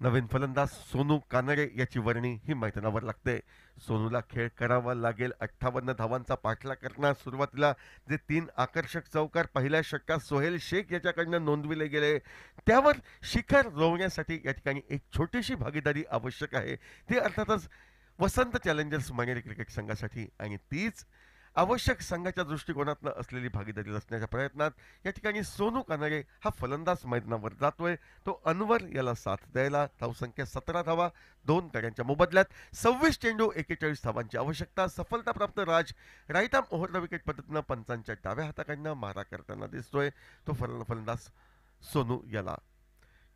नवीन फलंदाज सोनू कानडे याची वर्णी ही मैदानावर लागते. सोनूला खेळ करावा लागेल. 58 धावांचा पाठलाग करणार. सुरुवातीला जे 3 आकर्षक चौकार पहिल्या षटकात सोहेल शेख याच्याकडनं नोंदविले गेले, त्यावर शिखर रोवण्यासाठी या ठिकाणी एक छोटीशी भागीदारी आवश्यक आहे. ती अर्थातच वसंत चॅलेंजर्स मंगेली क्रिकेट संघासाठी, आणि तीच आवश्यक संघाच्या दृष्टिकोनातनं असलेली भागीदारी रचण्याच्या प्रयत्नात या ठिकाणी सोनू कानडे हा फलंदाज मैदानावर जातोय. तो अनवर याला साथ द्यायला. धावसंख्या 17 धावा 2 गड्यांच्या मोबदल्यात. 26 चेंडू 41 धावांची आवश्यकता. सफलता प्राप्त Raj right arm over the wicket पद्धतीनं पंचांच्या डाव्या हाताकडनं मारा करताना दिसतोय. तो फलंदाज सोनू याला.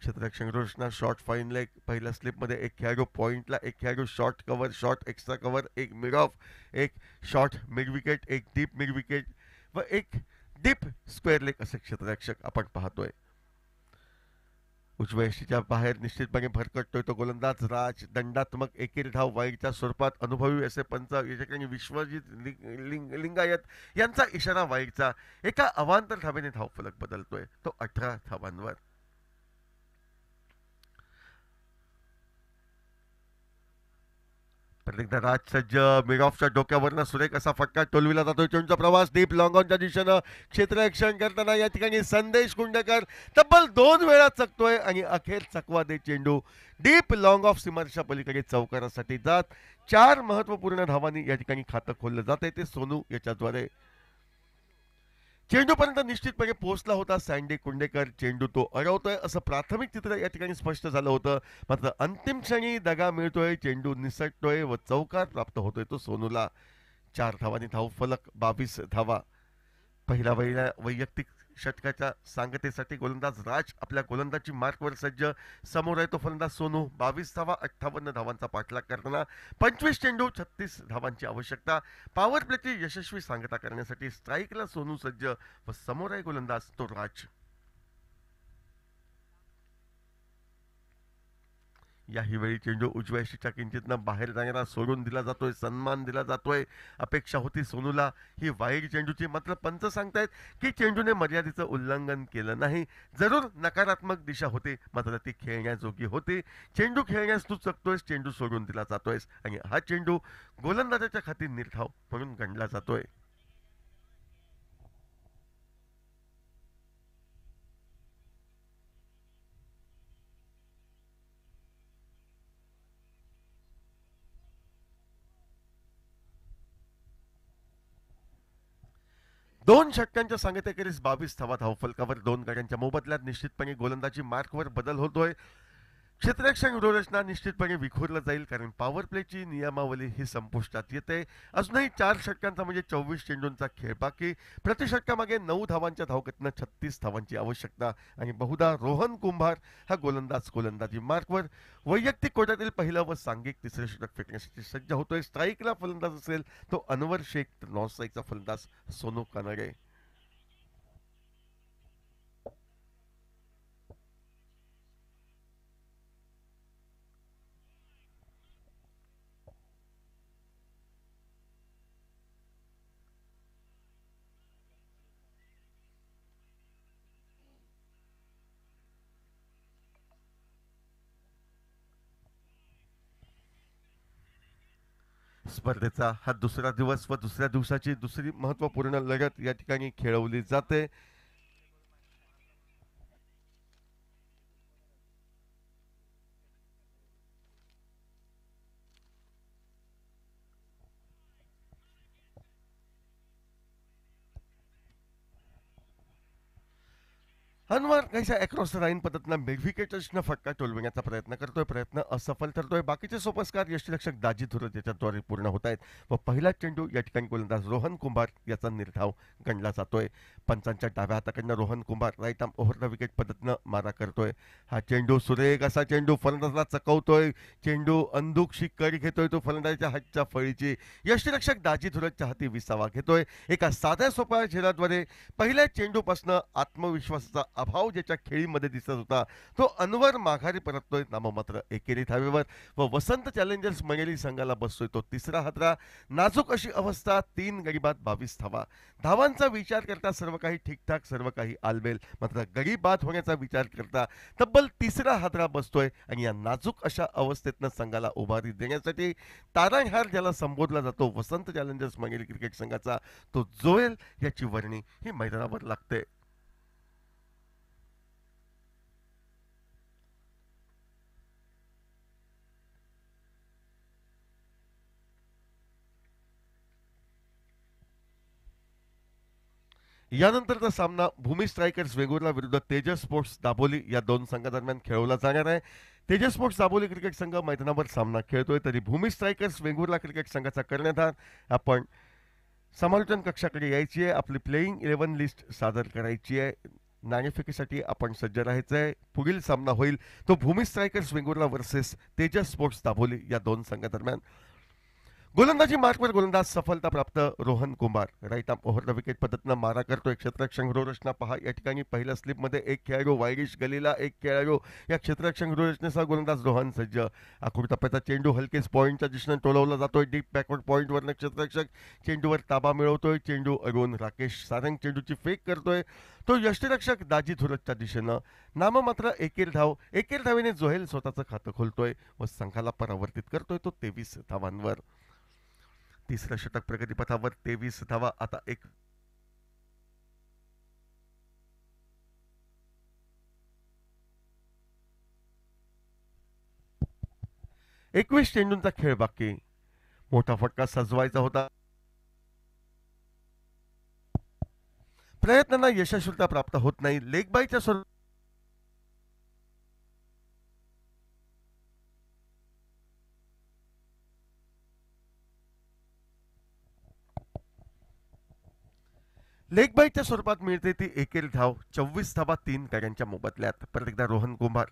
क्षेत्ररक्षण रोषणा शॉर्ट फाईन लेग. पहिल्या स्लिपमध्ये एक खेळाडू पॉइंटला, एक खेळाडू short cover, short extra cover, एक मिड ऑफ, एक शॉर्ट मिड विकेट, एक डीप मिड विकेट व एक डीप स्क्वेअर लेग असे क्षेत्ररक्षक आपण पाहतोय. उजव्या यष्टीच्या बाहेर निश्चितपणे भरकटतोय तो गोलंदाज राज. दंडात्मक एकेरी धाव वाईडच्या स्वरूपात. अनुभवी असे पंच या ठिकाणी विश्वजित लिंगायत यांचा इशारा वाईडचा. एका अवांतर धावेने धावफलक बदलतोय तो 18 धावांवर. एकदा राज सज्ज. मिड ऑफच्या डोक्यावरनं सुरेख असा फटका टोलविला जातो. चेंडूचा प्रवास डीप लॉंग ऑनच्या दिशेनं क्षेत्ररक्षण करताना या ठिकाणी संदेश कुंडेकर तब्बल 2 वेळा चकतोय आणि अखेर चकवा दे चेंडू डीप लॉंग ऑफ सीमारेषा पलीकडे चौकारासाठी जात 4 महत्वपूर्ण धावांनी या ठिकाणी खातं खोललं जाते ते सोनू याच्याद्वारे. चेंडूपर्यंत निश्चितपणे पोहोचला होता सँडी कुंडेकर. चेंडू तो अडवतोय असं प्राथमिक चित्र या ठिकाणी स्पष्ट झालं होतं. मात्र अंतिम क्षणी दगा मिळतोय. चेंडू निसटतोय व चौकार प्राप्त होतोय तो सोनूला. 4 धावांनी धावफलक 22 धावा. पहिल्या वैयक्तिक षटकाच्या सांगतेसाठी गोलंदाज राज आपल्या गोलंदाजी मार्कवर सज्ज. समोर आहे तो फलंदाज सोनू. 22 धावा 58 धावांचा पाठलाग करताना 25 चेंडू 36 धावांची आवश्यकता. पॉवर प्लेची यशस्वी सांगता करण्यासाठी स्ट्राईकला सोनू सज्ज व समोर आहे गोलंदाज तो राज. याही वेळी चेंडू उजव्या यष्टीच्या किंचितनं बाहेर जाणारा सोडून दिला जातोय. सन्मान दिला जातोय. अपेक्षा होती सोनूला ही वाईड चेंडूची, मात्र पंच सांगतायत की चेंडूने मर्यादेचं उल्लंघन केलं नाही. जरूर नकारात्मक दिशा होती, मात्र ती खेळण्याजोगी होती. चेंडू खेळण्यास तू चकतोयस, चेंडू सोडून दिला जातोयस आणि हा चेंडू गोलंदाजाच्या खाती निर्धाव म्हणून गणला जातोय. दोन षटकांच्या सांगतेखेरीज 22 धावा धावफलकावर 2 गड्यांच्या मोबदल्यात निश्चितपणे गोलंदाजी मार्कवर बदल होतोय. क्षेत्ररक्षण व्यूहरचना निश्चितपणे विखुरलं जाईल, कारण पॉवर प्लेची नियमावली ही संपुष्टात येते. अजूनही 4 षटकांचा म्हणजे 24 चेंडूंचा खेळ बाकी. प्रति षटकामागे 9 धावांच्या धावगतीनं 36 धावांची आवश्यकता आणि बहुधा रोहन कुंभार हा गोलंदाज गोलंदाजी मार्कवर वैयक्तिक कोट्यातील पहिलं व सांघिक तिसरे षटक फेकण्यासाठी सज्ज होतोय. स्ट्राईकला फलंदाज असेल तो अनवर शेख, तर नॉन स्ट्राईकचा फलंदाज सोनू कानडे. स्पर्धेचा हा दुसरा दिवस व दुसऱ्या दिवसाची दुसरी महत्वपूर्ण लढत या ठिकाणी खेळवली जाते. अनवर काहीसा अक्रॉस द लाईन पद्धतीनं मिडविकेटर्सनं फटका टोलविण्याचा प्रयत्न असफल ठरतोय. बाकीचे सोपस्कार यष्टीरक्षक दाजी धुरत याच्याद्वारे पूर्ण होत आहेत व पहिला चेंडू या ठिकाणी गोलंदाज रोहन कुंभार याचा निर्धाव गणला जातोय. पंचांच्या डाव्या हाताकडनं Rohan Kumbhar right arm over the wicket पद्धतीनं मारा करतोय. हा चेंडू सुरेख असा चेंडू फलंदाजला चकवतोय. चेंडू अंदुकशी कडी घेतोय तो फलंदाजाच्या हातच्या फळीची. यष्टीरक्षक दाजी धुरतच्या हाती 20 घेतोय. एका साध्या सोप्या झेलाद्वारे पहिल्या चेंडूपासून आत्मविश्वासाचा अभाव ज्याच्या खेळीमध्ये दिसत होता तो अनवर माघारी परततोय नाममात्र एकेरी धावेवर व वसंत चॅलेंजर्स मंगेली संघाला बसतोय तो तिसरा हादरा. नाजूक अशी अवस्था, 3 गडी बाद 22 धावा. धावांचा विचार करता सर्व काही ठीकठाक, सर्व काही आलबेल, मात्र गडी बाद होण्याचा विचार करता तब्बल तिसरा हादरा बसतोय आणि या नाजूक अशा अवस्थेतनं संघाला उभारी देण्यासाठी तारणहार ज्याला संबोधला जातो वसंत चॅलेंजर्स मंगेली क्रिकेट संघाचा तो जोएल याची वर्णी ही मैदानावर लागते. यानंतरचा सामना भूमी स्ट्रायकर्स वेंगुर्ला विरुद्ध तेजस स्पोर्ट्स दाबोली या दोन संघादरम्यान खेळवला जाणार आहे. तेजस स्पोर्ट्स दाबोली क्रिकेट संघ मैदानावर सामना खेळतोय, तरी भूमी स्ट्रायकर्स वेंगुर्ला क्रिकेट संघाचा कर्णधार आपण समालोचन कक्षाकडे यायची आहे. आपली प्लेईंग 11 लिस्ट सादर करायची आहे. नाणेफेकीसाठी आपण सज्ज राहायचं आहे. पुढील सामना होईल तो Bhumi strikers Vengurla versus Tejas sports Daboli या दोन संघादरम्यान. गोलंदाजी मार्कवर गोलंदाज सफलता प्राप्त Rohan Kumar right arm over the wicket पद्धतीनं मारा करतोय. क्षेत्ररक्षण रचना पहा या ठिकाणी पहिल्या स्लिपमध्ये एक खेळाडू वायरिश गलीला, एक खेळाडू या क्षेत्ररक्षण रचनेचा गोलंदाज रोहन सज्ज. आखूड टप्प्याचा चेंडू हलकेच पॉईंटच्या दिशेनं टोलवला जातोय. डीप बॅकवर्ड पॉईंटवरनं क्षेत्ररक्षक चेंडूवर ताबा मिळवतोय. चेंडू अडवून राकेश सारंग चेंडूची फेक करतोय. तो यष्टीरक्षक दाजी धुरतच्या दिशेनं नाममात्र एकेर धावेने जोहेल स्वतःचं खातं खोलतोय व संघाला परावर्तित करतोय तो 23 धावांवर. तिसरं षटक प्रगतीपथावर 23 धावा. आता 21 चेंडूंचा खेळ बाकी. मोठा फटका सजवायचा होता. प्रयत्नांना यशस्वीता प्राप्त होत नाही. लेगबायच्या लेग बाईटच्या स्वरूपात मिळते ती एकेरी धाव 24 धावा 3 गड्यांच्या मोबदल्यात. परत एकदा रोहन कुंभार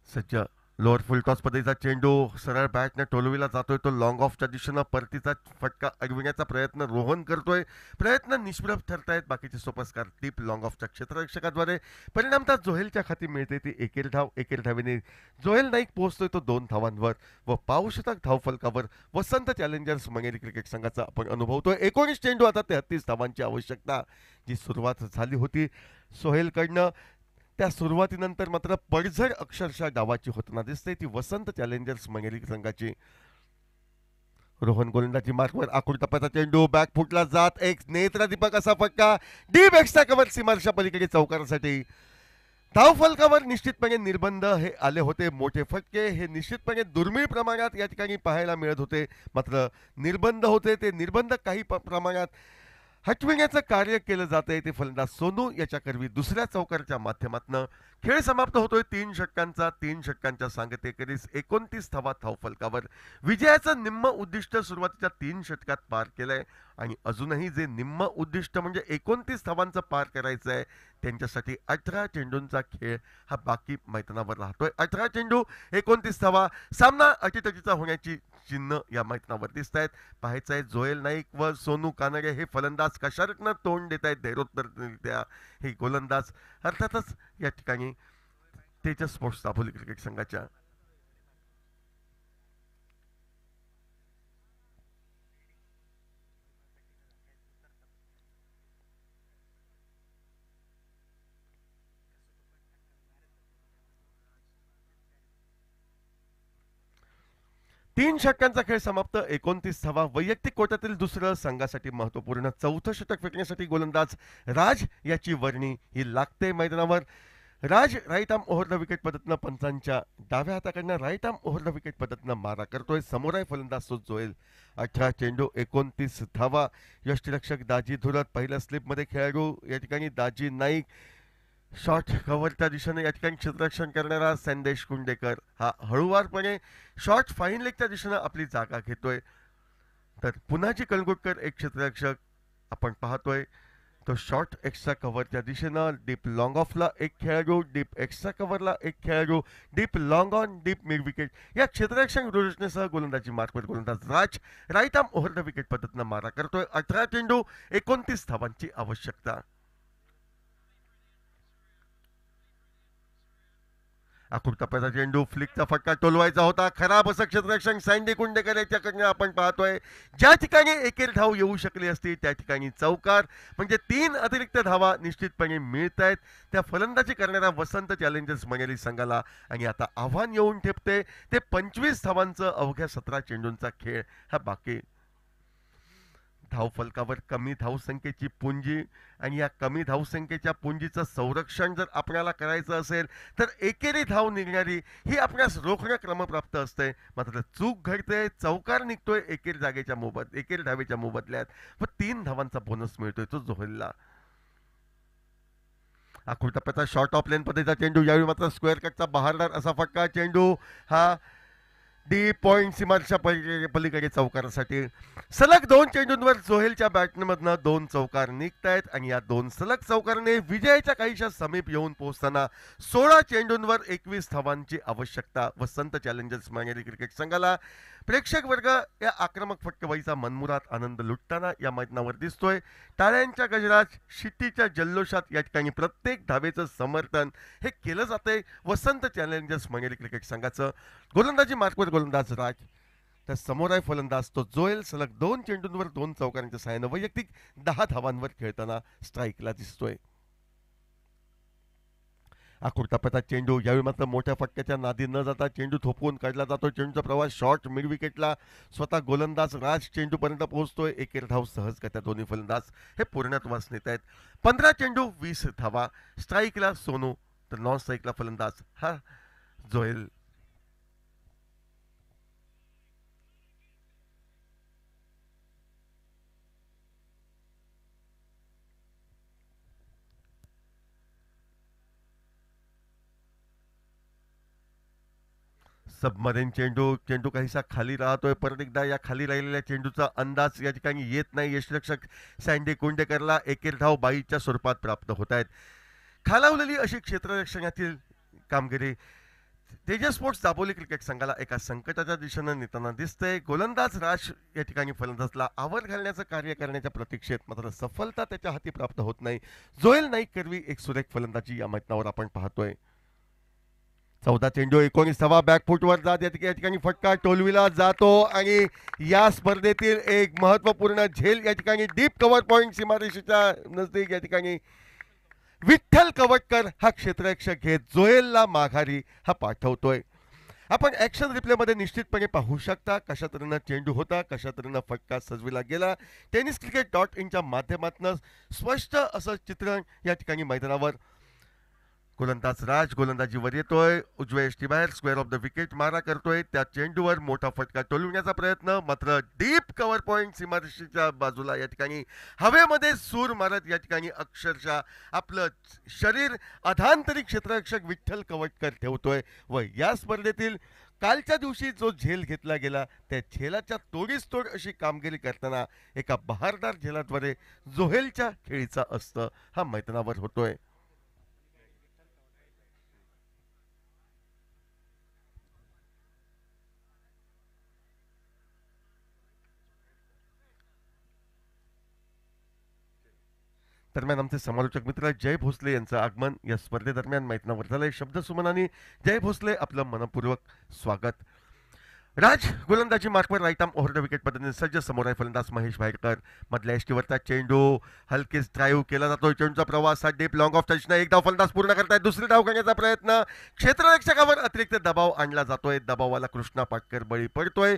सज्ज. लोअर फुल टॉस पद्धतीचा चेंडू सरळ बॅटने टोलवीला जातोय. तो लॉंग ऑफच्या दिशेनं परतीचा फटका अडविण्याचा प्रयत्न रोहन करतोय. प्रयत्न निष्प्रभ ठरतायत बाकीचे सोपस्कार डीप लॉंग ऑफच्या क्षेत्ररक्षकाद्वारे. परिणामतः जोहेलच्या खाती मिळते ती एकेरी धाव. एकेरी धावेने जोहेल नाईक पोहोचतोय तो 2 धावांवर व पाऊशतक धावफलकावर वसंत चॅलेंजर्स मंगेरी क्रिकेट संघाचा आपण अनुभवतोय. 19 चेंडू आता 33 धावांची आवश्यकता. जी सुरुवात झाली होती सोहेलकडनं त्या सुरुवातीनंतर मात्र पडझड अक्षरशः डावाची होताना दिसते ती वसंत चॅलेंजर्स मंगेरी संघाची. रोहन गोलंदाजी मार्कवर आखूड टप्प्याचा चेंडू बॅक फुटला जात एक नेत्रदीपक असा फटका डीप एक्स्ट्रा कव्हर सीमारच्या पलीकडे चौकारासाठी. धावफलकावर निश्चितपणे निर्बंध हे आले होते. मोठे फटके हे निश्चितपणे दुर्मिळ प्रमाणात या ठिकाणी पाहायला मिळत होते. मात्र निर्बंध होते ते निर्बंध काही प्रमाणात हटविण्याचं कार्य केलं जातंय. ते फलंदाज सोनू याच्या करवी दुसऱ्या चौकारच्या माध्यमातून खेळ समाप्त होतोय 3 षटकांच्या सांगतेखेरीज 29 धावा धावफलकावर. विजयाचं निम्म उद्दिष्ट सुरुवातीच्या 3 षटकात पार केलंय आणि अजूनही जे निम्म उद्दिष्ट म्हणजे 29 धावांचं पार करायचं आहे त्यांच्यासाठी 18 चेंडूंचा खेळ हा बाकी मैदानावर राहतोय. 18 चेंडू 29 धावा. सामना अटीतटीचा होण्याची चिन्ह या मैदानावर दिसत आहेत. पाहायचं आहे जोएल नाईक व सोनू कानडे हे फलंदाज कशातनं तोंड देत आहेत धैर्योत्तररित्या. हे गोलंदाज अर्थातच या ठिकाणी तेजस स्पोर्ट्स दाभोली क्रिकेट संघाच्या. तीन षटकांचा खेळ समाप्त. 29 धावा. वैयक्तिक कोट्यातील दुसरं संघासाठी महत्वपूर्ण 4थं षटक फेकण्यासाठी गोलंदाज राज याची वर्णी ही लागते मैदानावर. Raj right arm over the wicket पद्धतीनं पंचांच्या डाव्या हाताकडनं right arm over the wicket पद्धतीनं मारा करतोय. समोर आहे फलंदाज तो जोएल. 18 चेंडू 29 धावा. यष्टीरक्षक दाजी धुरत. पहिल्या स्लिपमध्ये खेळाडू या ठिकाणी दाजी नाईक. शॉर्ट कव्हरच्या दिशेने या ठिकाणी क्षेत्ररक्षण करणारा संदेश कुंडेकर हा हळूवारपणे शॉर्ट फाईन लेगच्या दिशेनं आपली जागा घेतोय. तर पुन्हाची कलगुटकर एक क्षेत्ररक्षक आपण पाहतोय. तो शॉर्ट एक्स्ट्रा कव्हरच्या दिशेनं डीप लॉंग ऑफला एक खेळाडू, डीप एक्स्ट्रा कव्हरला एक खेळाडू, deep long on, deep mid wicket या क्षेत्ररक्षक रोटेशनसह गोलंदाजी मार्कवर गोलंदाज Raj right arm over the wicket पद्धतीनं मारा करतोय. 18 चेंडू 29 धावांची आवश्यकता. आखूड टप्प्याचा चेंडू फ्लिकचा फटका टोलवायचा होता. खराब असं क्षेत्ररक्षण सँडी कुंडेकर याच्याकडनं आपण पाहतोय. ज्या ठिकाणी एकेरी धाव येऊ शकली असती त्या ठिकाणी चौकार म्हणजे 3 अतिरिक्त धावा निश्चितपणे मिळत आहेत त्या फलंदाजी करणाऱ्या वसंत चॅलेंजर्स मंगेरी संघाला. आणि आता आव्हान येऊन ठेपते ते 25 धावांचं अवघ्या 17 चेंडूंचा खेळ हा बाकी. धावफलकावर कमी धावसंख्येची पुंजी आणि या कमी धावसंख्येच्या पुंजीचं संरक्षण जर आपल्याला करायचं असेल तर एकेरी धाव निघणारी ही आपल्यास रोखणं क्रमप्राप्त असते. मात्र चूक घडते. चौकार निघतोय एकेरी धावेच्या मोबदल्यात व 3 धावांचा बोनस मिळतोय तो जोहेलला. आखूड टप्प्याचा शॉर्ट ऑफ लेन पद्धतीचा चेंडू. यावेळी मात्र स्क्वेअर कटचा बहारदार असा फटका. चेंडू हा डी पॉइंट सीमारच्या पलीकडे चौकारासाठी. सलग 2 चेंडूंवर जोहेलच्या बॅटमधनं 2 चौकार निघत आहेत आणि या 2 सलग चौकाराने विजयाच्या काहीशा समीप येऊन पोहोचताना 16 चेंडूंवर 21 धावांची आवश्यकता वसंत चॅलेंजर्स मंगेरी क्रिकेट संघाला. प्रेक्षक वर्ग या आक्रमक फटकेबाजीचा मनमुराद आनंद लुटताना या मैदानावर दिसतोय. टाळ्यांच्या गजरात शिट्टीच्या जल्लोषात या ठिकाणी प्रत्येक धावेचं समर्थन हे केलं जातंय वसंत चॅलेंजर्स मंगेरी क्रिकेट संघाचं. गोलंदाजी मार्कवर गोलंदाज राज. तर समोर आहे फलंदाज तो जोएल. सलग 2 चेंडूंवर 2 चौकारांच्या सहाय्यानं वैयक्तिक 10 धावांवर खेळताना स्ट्राईकला दिसतोय. आखूड टप्प्याचा चेंडू. यावेळी मात्र मोठ्या फटक्याच्या नादी न जाता चेंडू थोपवून काढला जातो. चेंडूचा प्रवास शॉर्ट मिड विकेटला स्वतः गोलंदाज राज चेंडूपर्यंत पोहोचतोय. एकेरी धाव सहजगत्या दोन्ही फलंदाज हे पूर्णत्वास नेत आहेत. 15 चेंडू 20 धावा. स्ट्राईकला सोनू तर नॉन स्ट्राईकला फलंदाज हा जोएल. सबमरीन चेंडू चेंडू काहीसा खाली राहतोय. परत एकदा या खाली राहिलेल्या चेंडूचा अंदाज या ठिकाणी येत नाही. यष्टिरक्षक सँडी कुंडेकरला एकेर धाव बाईच्या स्वरूपात प्राप्त होत आहेत. खालावलेली अशी क्षेत्ररक्षणातील कामगिरी तेजस स्पोर्ट्स दापोली क्रिकेट संघाला एका संकटाच्या दिशेनं नेताना दिसतंय. गोलंदाज राज या ठिकाणी फलंदाजला आवर घालण्याचं कार्य करण्याच्या प्रतीक्षेत मात्र सफलता त्याच्या हाती प्राप्त होत नाही. जोएल नाईक करवी एक सुरेख फलंदाजी या मैदानावर आपण पाहतोय. 14 चेंडू 19 धावा बॅकफुटवर जात या ठिकाणी फटका टोलविला जातो आणि या स्पर्धेतील एक महत्वपूर्ण झेल या ठिकाणी डीप कव्हर पॉइंट सीमारेषेच्या नजदीक या ठिकाणी विठ्ठल कवटकर हा क्षेत्ररक्षक घेत जोएलला माघारी हा पाठवतोय. आपण ऍक्शन रिप्लेमध्ये निश्चितपणे पाहू शकता कशा तऱ्हेनं चेंडू होता, कशा तऱ्हेनं फटका सजविला गेला. टेनिस क्रिकेट .in च्या माध्यमातून स्पष्ट असं चित्रण या ठिकाणी मैदानावर गोलंदाज राज गोलंदाजीवर येतोय. उजव्या यष्टीबाहेर स्क्वेअर ऑफ द विकेट मारा करतोय. त्या चेंडूवर मोठा फटका टोलविण्याचा प्रयत्न मात्र डीप कव्हर पॉइंट सीमारेषेच्या बाजूला या ठिकाणी हवेमध्ये सूर मारत या ठिकाणी अक्षरशः आपलं शरीर अधांतरी क्षेत्ररक्षक विठ्ठल कवटकर ठेवतोय. व या स्पर्धेतील कालच्या दिवशी जो झेल घेतला गेला त्या झेलाच्या तोडीस तोड अशी कामगिरी करताना एका बहारदार झेलाद्वारे जोहेलच्या खेळीचा अस्त हा मैदानावर होतोय. दरम्यान आमचे समालोचक मित्र जय भोसले यांचं आगमन या स्पर्धेदरम्यान मैदानावर झालंय. शब्दसुमनाने जय भोसले आपलं मनपूर्वक स्वागत. राज गोलंदाजी मार्कवर right arm over the wicket पद्धतीने सज्ज. समोर आहे फलंदाज महेश भाईरकर. मधल्या एष्टीवरचा चेंडू हलकेच ड्राईव्ह केला जातो. चेंडूचा प्रवास हा डीप लॉंग ऑफ टचनं एक धाव फलंदाज पूर्ण करतायत. दुसरी धाव करण्याचा प्रयत्न क्षेत्ररक्षकावर अतिरिक्त दबाव आणला जातोय. दबावाला कृष्णा पाटकर बळी पडतोय.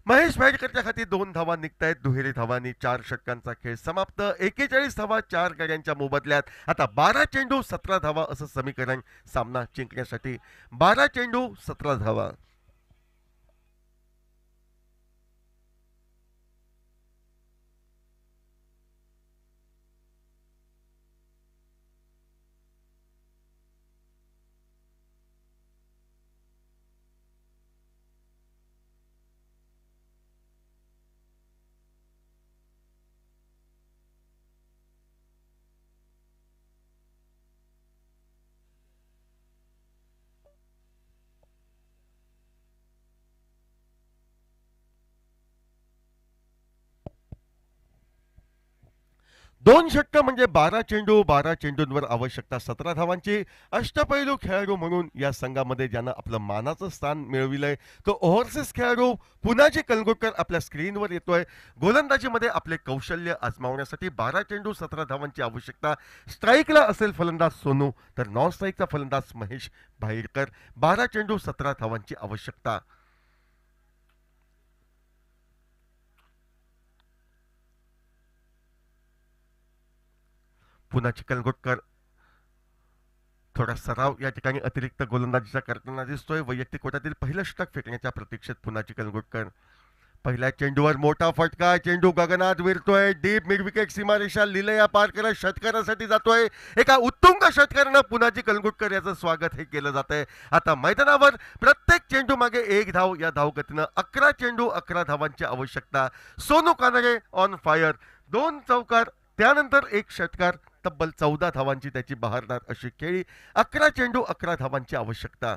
महेश भाईरकरच्या खाती 2 धावा निघतायत. दुहेरी धावांनी 4 षटकांचा खेळ समाप्त. 41 धावा 4 गाड्यांच्या मोबदल्यात. आता 12 चेंडू 17 धावा असं समीकरण सामना जिंकण्यासाठी. 12 चेंडू 17 धावा. दोन षटकं म्हणजे 12 चेंडू. 12 चेंडूंवर आवश्यकता 17 धावांची. अष्टपैलू खेळाडू म्हणून या संघामध्ये ज्यानं आपलं मानाचं स्थान मिळविलंय तो ओव्हरसीज खेळाडू पुनाजी कलगुटकर आपल्या स्क्रीनवर येतोय. गोलंदाजीमध्ये आपले कौशल्य आजमावण्यासाठी 12 चेंडू 17 धावांची आवश्यकता. स्ट्राईकला असेल फलंदाज सोनू तर नॉन स्ट्राईकचा फलंदाज महेश भाईरकर. 12 चेंडू 17 धावांची आवश्यकता. पुन्हा चिकलगोटकर थोडा सराव या ठिकाणी अतिरिक्त गोलंदाजीचा करताना दिसतोय. वैयक्तिक कोट्यातील पहिलं षटक फेकण्याच्या प्रतीक्षेत पुन्हा चिकलगोटकर. पहिल्या चेंडूवर मोठा फटका. चेंडू गगनात विरतोय. डीप मिड विकेट सीमारेषा लिलया पार करत षटकारासाठी जातोय. एका उत्तुंग षटकारानं पुन्हा कलगुटकर याचं स्वागत हे केलं जात आहे. आता मैदानावर प्रत्येक चेंडू मागे 1 धाव या धावगतीनं 11 चेंडू 11 धावांची आवश्यकता. Sonu Kanade on fire. 2 चौकार त्यानंतर 1 षटकार. तब्बल 14 धावांची त्याची बहारदार अशी खेळी. 11 चेंडू 11 धावांची आवश्यकता.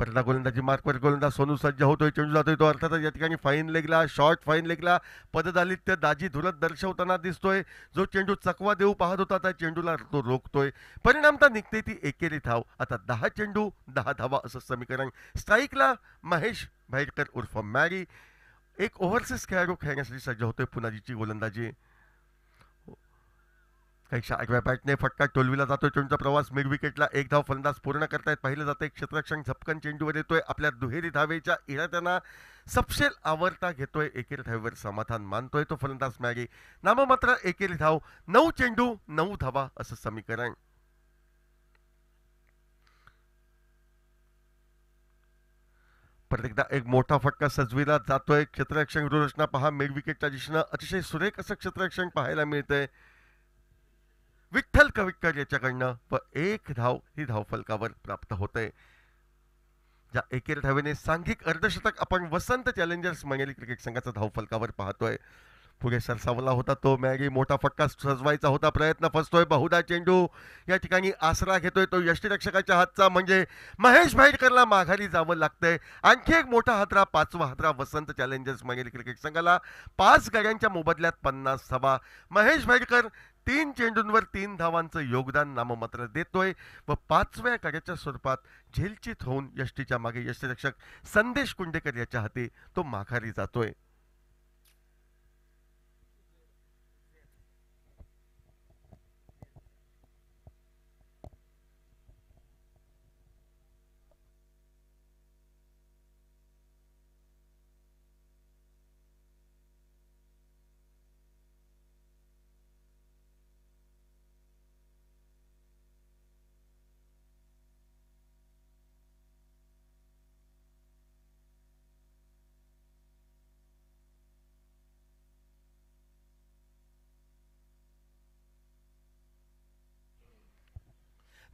पहिला गोलंदाजी मार्कवर गोलंदाज सोनू सज्ज होतोय. चेंडू जातोय तो अर्थातच या ठिकाणी फाईन लेगला शॉर्ट फाईन लेगला पददालित्य दाजी धुरत दर्शवताना दिसतोय. जो चेंडू चकवा देऊ पाहत होता त्या चेंडूला तो रोखतोय. परिणामता निघते ती एकेरी धाव. आता 10 चेंडू 10 धावा असं समीकरण. स्ट्राईकला महेश भाईरकर उर्फ मॅरी. एक ओव्हरसीज खेळाडू खेळण्यासाठी सज्ज होतोय. पुनाजीची गोलंदाजी काहीशा आडव्या बॅटने फटका टोलविला जातोय. चेंडूचा प्रवास मिड विकेटला 1 धाव फलंदाज पूर्ण करतायत. पाहिलं जातंय क्षेत्ररक्षक झपकन चेंडूवर येतोय. आपल्या दुहेरी धावेच्या इराद्याना सपशेल आवरता घेतोय. एकेरी धावेवर समाधान मानतोय तो फलंदाज मॅगी. नाममात्र एकेरी धाव. 9 चेंडू 9 धावा असं समीकरण. परत एकदा एक मोठा फटका सजविला जातोय. क्षेत्ररक्षण गृहरचना पहा. मिड विकेटच्या दिशेनं अतिशय सुरेख असं क्षेत्ररक्षण पाहायला मिळतंय विठ्ठल कविटकर याच्याकडनं. व 1 धाव ही धाव फलकावर प्राप्त होते. ज्या एकेर धावेने सांघिक अर्धशतक आपण वसंत चॅलेंजर्स मंगेली क्रिकेट संघाचा धावफलकावर पाहतोय. पुढे सरसावला होता तो मॅगी, मोठा फटका सजवायचा होता, प्रयत्न फसतोय, बहुधा चेंडू या ठिकाणी आसरा घेतोय तो यष्टीरक्षकाच्या हातचा, म्हणजे महेश भाईटकरला माघारी जावं लागतंय. आणखी एक मोठा हादरा, 5वा हादरा वसंत चॅलेंजर्स मंगेली क्रिकेट संघाला. 5 गड्यांच्या मोबदल्यात 50 धावा. महेश भाईटकर 3 चेंडूंवर 3 धावांचं योगदान नाममात्र देतोय व 5व्या गड्याच्या स्वरूपात झेलचित होऊन यष्टीच्या मागे यष्टीरक्षक संदेश कुंडेकर याच्या हाती तो माघारी जातोय.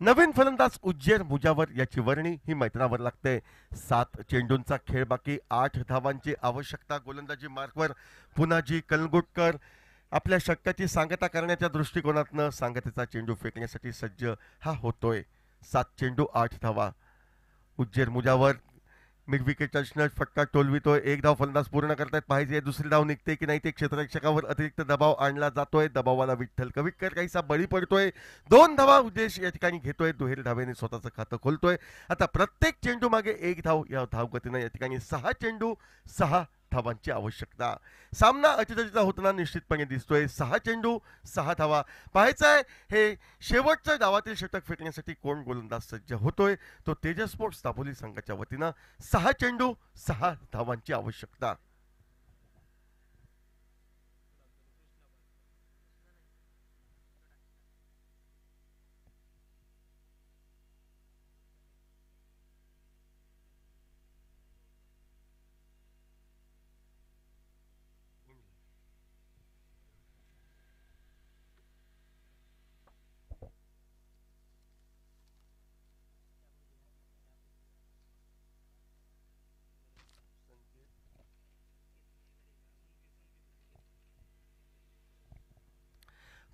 नवीन फलंदाज उज्जैन मुजावर याची वर्णी ही मैदानावर लागते. 7 चेंडूंचा खेळ बाकी, 8 धावांची आवश्यकता. गोलंदाजी मार्कवर पुनाजी कलगुटकर आपल्या षटकाची सांगता करण्याच्या दृष्टिकोनातनं सांगतेचा चेंडू फेकण्यासाठी सज्ज हा होतोय. 7 चेंडू 8 धावा. उज्जैन मुजावर मिड विकेट टचनं फटका टोलवितोय. 1 धाव फलंदाज पूर्ण करतायत, पाहिजे दुसरी धाव निघते की नाही ते क्षेत्ररक्षकावर अतिरिक्त दबाव आणला जातोय. दबावाला विठ्ठल कविटकर काहीसा बळी पडतोय. 2 धावा उद्देश या ठिकाणी घेतोय, दुहेरी धावेने स्वतःचं खातं खोलतोय. आता प्रत्येक चेंडू मागे 1 धाव या धावगतीनं या ठिकाणी 6 चेंडू 6 धावांची आवश्यकता. सामना अटीतटीचा होताना निश्चितपणे दिसतोय. 6 चेंडू 6 धावा. पाहायचं आहे हे शेवटच्या डावातील षटक फेकण्यासाठी कोण गोलंदाज सज्ज होतोय. तो तेजस स्पोर्ट्स दापोली संघाच्या वतीनं 6 चेंडू 6 धावांची आवश्यकता.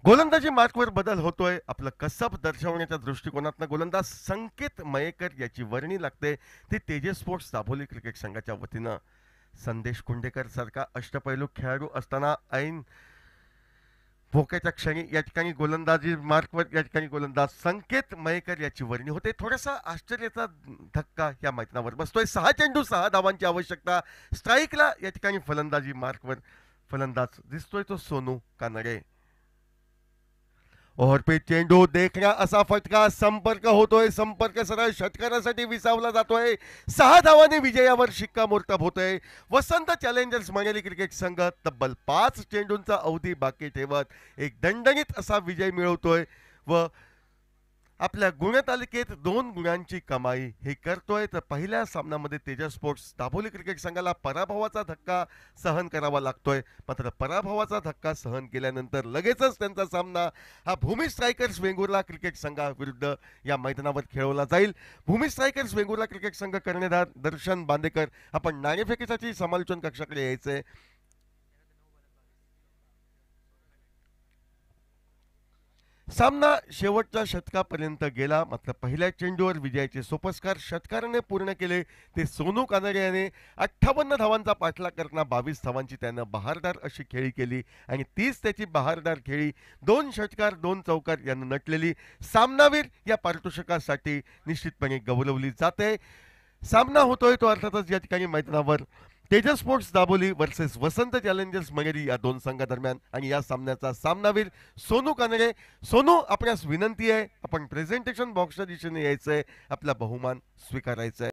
गोलंदाजी मार्कवर बदल होतोय. आपलं कसब दर्शवण्याच्या दृष्टिकोनातनं गोलंदाज संकेत मयेकर याची वर्णी लागते ती तेजस स्पोर्ट्स दापोली क्रिकेट संघाच्या वतीनं. संदेश कुंडेकर सारखा अष्टपैलू खेळाडू असताना ऐन भोक्याच्या क्षणी या ठिकाणी गोलंदाजी मार्कवर या ठिकाणी गोलंदाज संकेत मयेकर याची वर्णी होते. थोडासा आश्चर्याचा धक्का या मैदानावर बसतोय. 6 चेंडू 6 धावांची आवश्यकता. स्ट्राईकला या ठिकाणी फलंदाजी मार्कवर फलंदाज दिसतोय तो सोनू कानडे. ओव्हरपीच चेंडू देखण्या असा फटका, संपर्क होतोय, संपर्क सरळ षटकारासाठी विसावला जातोय. 6 धावांनी विजयावर शिक्कामोर्तब होतोय. वसंत चॅलेंजर्स मंगेली क्रिकेट संघ तब्बल 5 चेंडूंचा अवधी बाकी ठेवत एक दणदणीत असा विजय मिळवतोय व आपल्या गुणतालिकेत 2 गुणांची कमाई हे करतोय. तर पहिल्या सामन्यामध्ये तेजस स्पोर्ट्स दापोली क्रिकेट संघाला पराभवाचा धक्का सहन करावा लागतोय. मात्र पराभवाचा धक्का सहन केल्यानंतर लगेचच त्यांचा सामना हा भूमी स्ट्रायकर्स वेंगुर्ला क्रिकेट संघाविरुद्ध या मैदानावर खेळवला जाईल. भूमी स्ट्रायकर्स वेंगुर्ला क्रिकेट संघ कर्णधार दर्शन बांदेकर आपण नाणेफेकीसाठी समालोचन कक्षाकडे यायचंय. सामना शेवटच्या षटकापर्यंत गेला. मात्र पहिल्या चेंडूवर विजयाचे सोपस्कार षटकाराने पूर्ण केले ते सोनू कानडे याने. 58 धावांचा पाठलाग करताना 22 धावांची त्यानं बहारदार अशी खेळी केली आणि तीच त्याची बहारदार खेळी 2 षटकार 2 चौकार यानं नटलेली सामनावीर या पारितोषिकासाठी निश्चितपणे गौरवली जाते. सामना होतोय तो अर्थातच या ठिकाणी मैदानावर तेजस स्पोर्ट्स दाबोली वर्सेस वसंत चॅलेंजर्स मंगेरी या 2 संघादरम्यान आणि या सामन्याचा सामनावीर सोनू कानडे. सोनू, आपल्यास विनंती आहे आपण प्रेझेंटेशन बॉक्सच्या दिशेने यायचंय, आपला बहुमान स्वीकारायचा आहे.